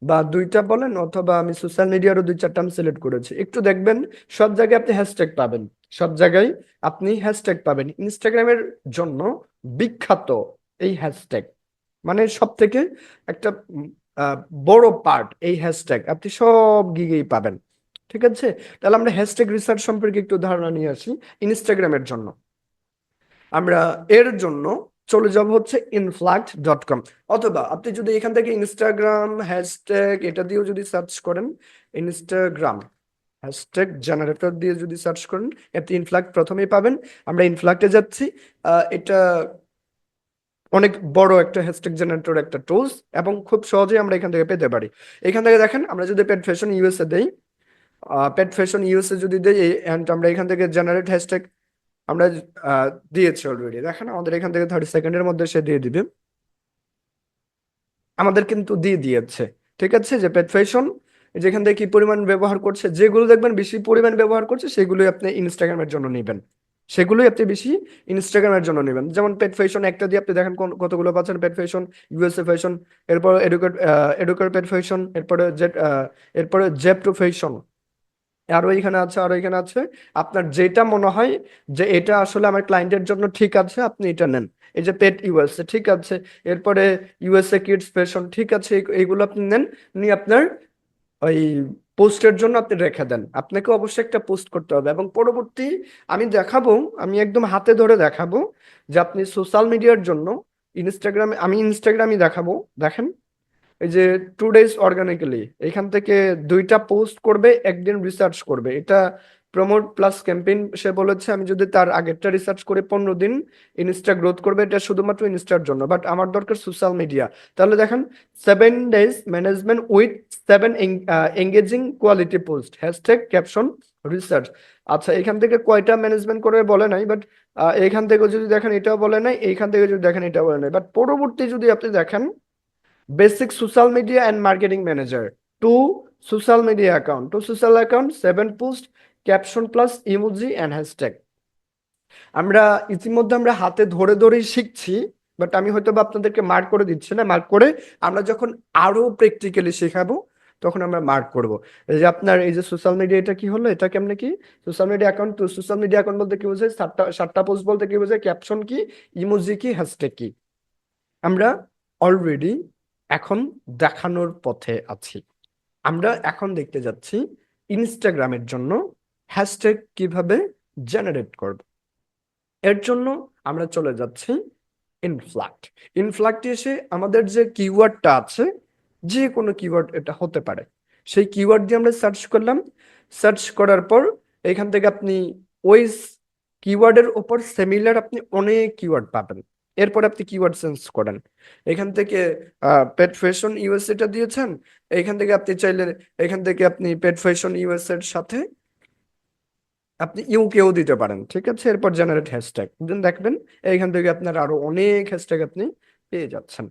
বা দুইটা বলেন, অথবা আমি সোশ্যাল মিডিয়ারও 2-4টা আমি সিলেক্ট করেছি। একটু দেখবেন, সব জায়গায় আপনি হ্যাশট্যাগ পাবেন, সব জায়গায় আপনি হ্যাশট্যাগ পাবেন। ইনস্টাগ্রামের জন্য বিখ্যাত এই হ্যাশট্যাগ, মানে সব থেকে একটা আহ, বড় পার্ট এই হ্যাশট্যাগ আপনি সব গিগেই পাবেন। ঠিক আছে, তাহলে আমরা হ্যাশট্যাগ রিসার্চ সম্পর্কে একটু ধারণা নিয়ে আসি। ইনস্টাগ্রামের জন্য আমরা এর জন্য চলে যাব হচ্ছে influx.com, অথবা আপনি যদি এখান থেকে ইনস্টাগ্রাম হ্যাশট্যাগ এটা দিয়েও যদি সার্চ করেন, ইনস্টাগ্রাম হ্যাশট্যাগ জেনারেটর দিয়ে যদি সার্চ করেন, আপনি ইনফ্লাক্ট প্রথমেই পাবেন। আমরা ইনফ্লাক্টে যাচ্ছি। এটা অনেক বড় একটা হ্যাশট্যাগ জেনারেটর একটা টুলস, এবং খুব সহজেই আমরা এখান থেকে পেতে পারি। এখান থেকে দেখেন, আমরা যদি পেট ফ্যাশন ইউএসএ দেই, পেট ফ্যাশন ইউএসএ যদি দেই, এন্ড আমরা এখান থেকে জেনারেট হ্যাশট্যাগ আমরা দিয়েছি অলরেডি। দেখেন, আমাদের এখান থেকে 30 সেকেন্ডের মধ্যে সে দিয়ে দিবে, আমাদের কিন্তু দিয়ে দিয়েছে। ঠিক আছে, যে পেট ফ্যাশন যেখান থেকে কি পরিমাণ ব্যবহার করছে, যেগুলো দেখবেন বেশি পরিমাণ ব্যবহার করছে সেগুলোই আপনি ইনস্টাগ্রামের জন্য নেবেন, সেগুলোই আপনি বেশি ইনস্টাগ্রামের জন্য নেবেন। যেমন পেট ফ্যাশন একটা দিয়ে আপনি দেখেন কতগুলো পাচ্ছেন। পেট ফ্যাশন, ইউএসএ ফ্যাশন, এরপর এডুকেট পেট ফ্যাশন, এরপরে জেপ টু ফ্যাশন, আরো এখানে আছে, আরো এখানে আছে। আপনার যেটা মনে হয় যে এটা আসলে আমার ক্লায়েন্টের জন্য ঠিক আছে, আপনি এটা নেন। এই যে পেট ইউএসএ, ঠিক আছে। এরপরে ইউএসএ কিডস ফ্যাশন, ঠিক আছে। এইগুলো আপনি নেন, নিয়ে আপনার ওই পোস্টের জন্য আপনি রেখে দেন। আপনাকে অবশ্যই একটা পোস্ট করতে হবে, এবং পরবর্তী আমি দেখাবো, আমি একদম হাতে ধরে দেখাবো যে আপনি সোশ্যাল মিডিয়ার জন্য ইনস্টাগ্রামে দেখাবো। দেখেন, এই যে 2 days অর্গানিক্যালি, এখান থেকে 2টা পোস্ট করবে, একদিন রিসার্চ করবে, এটা প্রমোট প্লাস ক্যাম্পেইন সে বলেছে আমি যদি তার আগেরটা রিসার্চ করে 15 দিন ইনস্টা গ্রোথ করবে, এটা শুধুমাত্র ইনস্টার জন্য, বাট আমার দরকার সোশ্যাল মিডিয়া। তাহলে দেখেন 7 days management with 7 engaging quality post hashtag caption research. আচ্ছা, এখান থেকে কয়টা ম্যানেজমেন্ট করবে বলে নাই, বাট এখান থেকে যদি দেখেন এটাও বলে নাই, এইখান থেকে যদি দেখেন এটাও বলে নাই, বাট পরবর্তী যদি আপনি দেখেন basic social media and marketing manager to social media account, to social account 7 post caption plus emoji and hashtag. আমরা ইতিমধ্যে আমরা হাতে ধরে ধরেই শিখছি, বাট আমি হয়তো বা আপনাদেরকে মার্ক করে দিচ্ছি না, মার্ক করে আমরা যখন আরো প্র্যাকটিক্যালি শেখাবো তখন আমরা মার্ক করব। এই যে আপনার এই যে সোশ্যাল মিডিয়া, এটা কি হলো, এটা কেমনে কি সোশ্যাল মিডিয়া অ্যাকাউন্ট, তো সোশ্যাল মিডিয়া অ্যাকাউন্ট বলতে কি বোঝায়, 7টা পোস্ট বলতে কি বোঝায়, ক্যাপশন কি, ইমোজি কি, হ্যাশট্যাগ কি। আমরা অলরেডি এখন দেখানোর পথে আছি। আমরা এখন দেখতে যাচ্ছি ইনস্টাগ্রামের জন্য হ্যাশট্যাগ কিভাবে জেনারেট করব। এর জন্য আমরা চলে যাচ্ছি ইনফ্লাক্ট। ইনফ্লাক্টে এসে আমাদের যে কিওয়ার্ডটা আছে, যে কোনো কিওয়ার্ড এটা হতে পারে, সেই কিওয়ার্ড দিয়ে আমরা সার্চ করলাম। সার্চ করার পর এখান থেকে আপনি ওই কিওয়ার্ডের ওপর সিমিলার আপনি অনেক কিওয়ার্ড পাবেন। এরপর আপনি কিওয়ার্ড চেঞ্জ করেন। এখান থেকে পেট ফ্যাশন ইউএসএটা দিয়েছেন, এখান থেকে আপনি চাইলে এখান থেকে আপনি পেট ফ্যাশন ইউএস এর সাথে আপনি ইউকেও দিতে পারেন, ঠিক আছে। এরপর জেনারেট হ্যাশট্যাগ দেন, দেখবেন এইখান থেকে আপনার আরো অনেক হ্যাশট্যাগ আপনি পেয়ে যাচ্ছেন।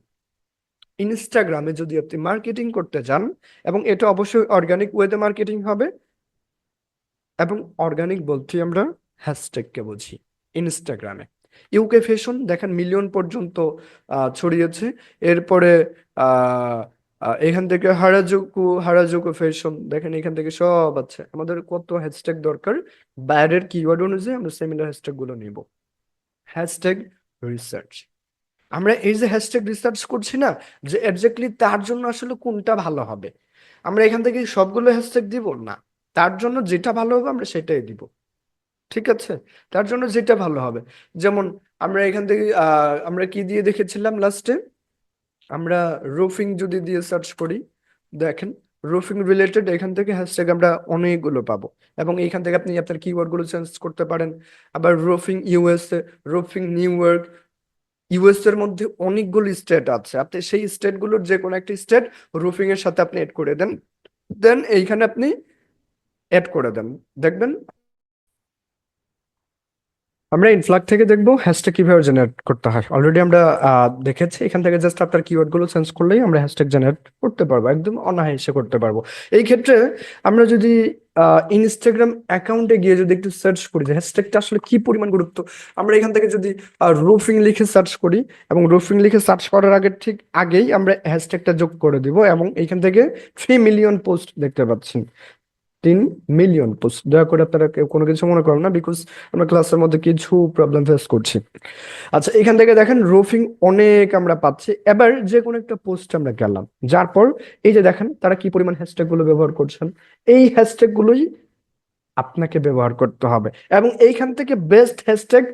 ইনস্টাগ্রামে যদি আপনি মার্কেটিং করতে চান, এবং এটা অবশ্যই অর্গানিক ওয়েতে মার্কেটিং হবে, এবং অর্গানিক বলতে আমরা হ্যাশট্যাগকে বুঝি। ইনস্টাগ্রামে ইউকে ফ্যাশন দেখেন মিলিয়ন পর্যন্ত ছড়িয়েছে। এরপরে এখান থেকে হারাজুকু ফ্যাশন দেখেন, এখান থেকে সব আছে। আমাদের কত হ্যাশট্যাগ দরকার, বাইরের কিওয়ার্ড অনুযায়ী আমরা সিমিলার হ্যাশট্যাগ গুলো নিব। হ্যাশট্যাগ রিসার্চ, আমরা এই যে হ্যাশট্যাগ রিসার্চ করছি না, যে এক্স্যাক্টলি তার জন্য আসলে কোনটা ভালো হবে, আমরা এখান থেকে সবগুলো হ্যাশট্যাগ দিব না, তার জন্য যেটা ভালো হবে আমরা সেটাই দিব, ঠিক আছে। তার জন্য যেটা ভালো হবে, যেমন আমরা এখান থেকে আমরা কি দিয়ে দেখেছিলাম লাস্টে, আমরা রুফিং যদি দিয়ে সার্চ করি, দেখেন রুফিং রিলেটেড এখান থেকে হ্যাশট্যাগ আমরা অনেকগুলো পাবো, এবং এইখান থেকে আপনি আপনার কিওয়ার্ড গুলো চেঞ্জ করতে পারেন। আবার roofing USA, roofing new York, US এর মধ্যে অনেকগুলো স্টেট আছে, আপনি সেই স্টেট গুলোর যে কোনো একটা স্টেট রুফিং এর সাথে আপনি এড করে দেন, দেন এইখানে আপনি এড করে দেন, দেখবেন আমরা ইনফ্লাক্ট থেকে দেখবো হ্যাশট্যাগ কিভাবে জেনারেট করতে হয়। অলরেডি আমরা দেখেছি, এখান থেকে জাস্ট আপনার কিওয়ার্ড গুলো চেঞ্জ করলেই আমরা হ্যাশট্যাগ জেনারেট করতে পারবো, একদম অনায়াসে করতে পারবো। এই ক্ষেত্রে আমরা যদি ইনস্টাগ্রাম অ্যাকাউন্টে গিয়ে যদি একটু সার্চ করি যে হ্যাশট্যাগটা আসলে কি পরিমাণ গুরুত্ব, আমরা এখান থেকে যদি রুফিং লিখে সার্চ করি, এবং রুফিং লিখে সার্চ করার আগে ঠিক আগেই আমরা হ্যাশট্যাগটা যোগ করে দিব, এবং এইখান থেকে 3 মিলিয়ন পোস্ট দেখতে পাচ্ছেন। 3 মিলিয়ন পোস্ট। দয়া করে আপনারা কেউ কোনো কিছু মনে করেন না, বিকজ আমরা ক্লাসের মধ্যে কিছু প্রবলেম ফেস করছি। আচ্ছা, এখান থেকে দেখেন রুফিং অনেক আমরা পাচ্ছি। এবার যে কোনো একটা পোস্ট আমরা গেলাম, যার পর এই যে দেখেন তারা কি পরিমাণ হ্যাশট্যাগ গুলো ব্যবহার করছেন, এই হ্যাশট্যাগ গুলোই আপনাকে ব্যবহার করতে হবে, এবং এইখান থেকে বেস্ট হ্যাশট্যাগ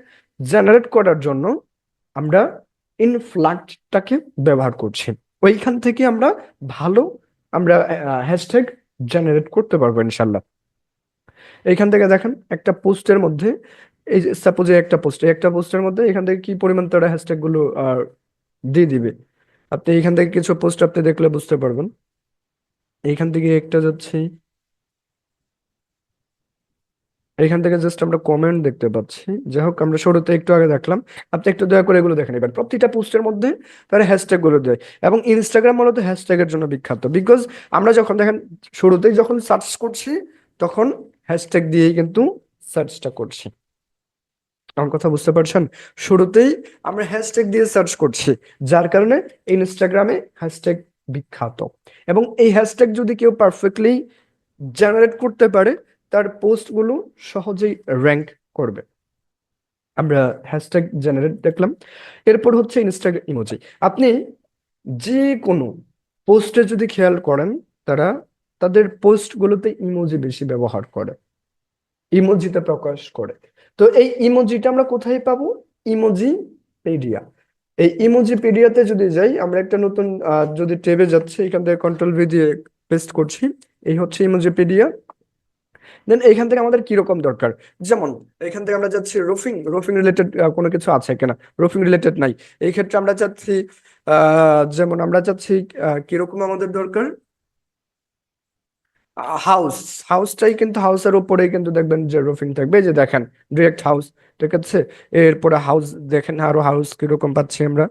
জেনারেট করার জন্য আমরা ইনফ্লাক্টটাকে ব্যবহার করছি। ওইখান থেকে আমরা ভালো হ্যাশট্যাগ জেনারেট করতে পারবো ইনশাল্লাহ। এইখান থেকে দেখেন একটা পোস্টের মধ্যে, এই যে সাপোজ একটা পোস্টের মধ্যে এখান থেকে কি পরিমাণ তারা হ্যাশট্যাগ গুলো দিয়ে দিবে। আপনি এইখান থেকে কিছু পোস্ট আপনি দেখলে বুঝতে পারবেন। এইখান থেকে একটা যাচ্ছে, এইখান থেকে জাস্ট আমরা কমেন্ট দেখতে পাচ্ছি। যাই হোক, আমরা শুরুতে একটু আগে দেখলাম, আপনি একটু দয়া করে এগুলো দেখে নেবেন। প্রতিটা পোস্টের মধ্যে তারা হ্যাশট্যাগ গুলো দেয়, এবং ইনস্টাগ্রাম মূলত হ্যাশট্যাগের জন্য বিখ্যাত, বিকজ আমরা যখন দেখেন শুরুতেই যখন সার্চ করছি তখন হ্যাশট্যাগ দিয়েই কিন্তু সার্চটা করছি। আমার কথা বুঝতে পারছেন? শুরুতেই আমরা হ্যাশট্যাগ দিয়ে সার্চ করছি, যার কারণে ইনস্টাগ্রামে হ্যাশট্যাগ বিখ্যাত, এবং এই হ্যাশট্যাগ যদি কেউ পারফেক্টলি জেনারেট করতে পারে তার পোস্টগুলো সহজেই র্যাঙ্ক করবে। আমরা হ্যাশট্যাগ জেনারেট দেখলাম। এরপর হচ্ছে ইনস্টাগ্রাম ইমোজি। আপনি যে কোনো পোস্টে যদি খেয়াল করেন, তারা তাদের পোস্টগুলোতে ইমোজি বেশি ব্যবহার করে, ইমোজিতে প্রকাশ করে। তো এই ইমোজিটা আমরা কোথায় পাবো? ইমোজি পেডিয়া। এই ইমোজি পেডিয়াতে যদি যাই, আমরা একটা নতুন যদি ট্যাবে যাচ্ছি, এখান থেকে কন্ট্রোল ভি দিয়ে পেস্ট করছি, এই হচ্ছে ইমোজি পেডিয়া। দেন এইখান থেকে আমাদের কিরকম দরকার, যেমন এখান থেকে আমরা যাচ্ছি রুফিং রিলেটেড কোনো কিছু আছে কিনা, রুফিং রিলেটেড নাই। এই ক্ষেত্রে আমরা চাচ্ছি যেমন আমরা চাচ্ছি কিরকম আমাদের দরকার, হাউস, হাউসটাই কিন্তু হাউসের উপরেই কিন্তু দেখবেন যে রুফিং থাকবে, এই যে দেখেন ডিরেক্ট হাউস, ঠিক আছে। এরপরে হাউস দেখেন আরো হাউস কিরকম পাচ্ছি আমরা,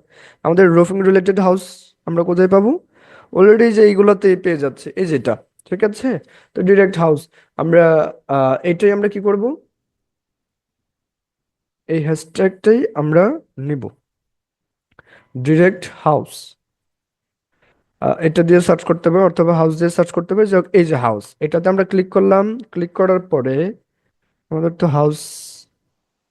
আমাদের রুফিং রিলেটেড হাউস আমরা কোথায় পাবো, অলরেডি যে এইগুলোতেই পেয়ে যাচ্ছে, এই যেটা, ঠিক আছে। তো ডিরেক্ট হাউস আমরা এটাই আমরা কি করব, এই হ্যাশট্যাগটাই আমরা নিব, ডিরেক্ট হাউস। এটা দিয়ে সার্চ করতে হবে অথবা হাউস দিয়ে সার্চ করতে হবে। এই যে হাউস, এটাতে আমরা ক্লিক করলাম, ক্লিক করার পরে আমাদের তো হাউস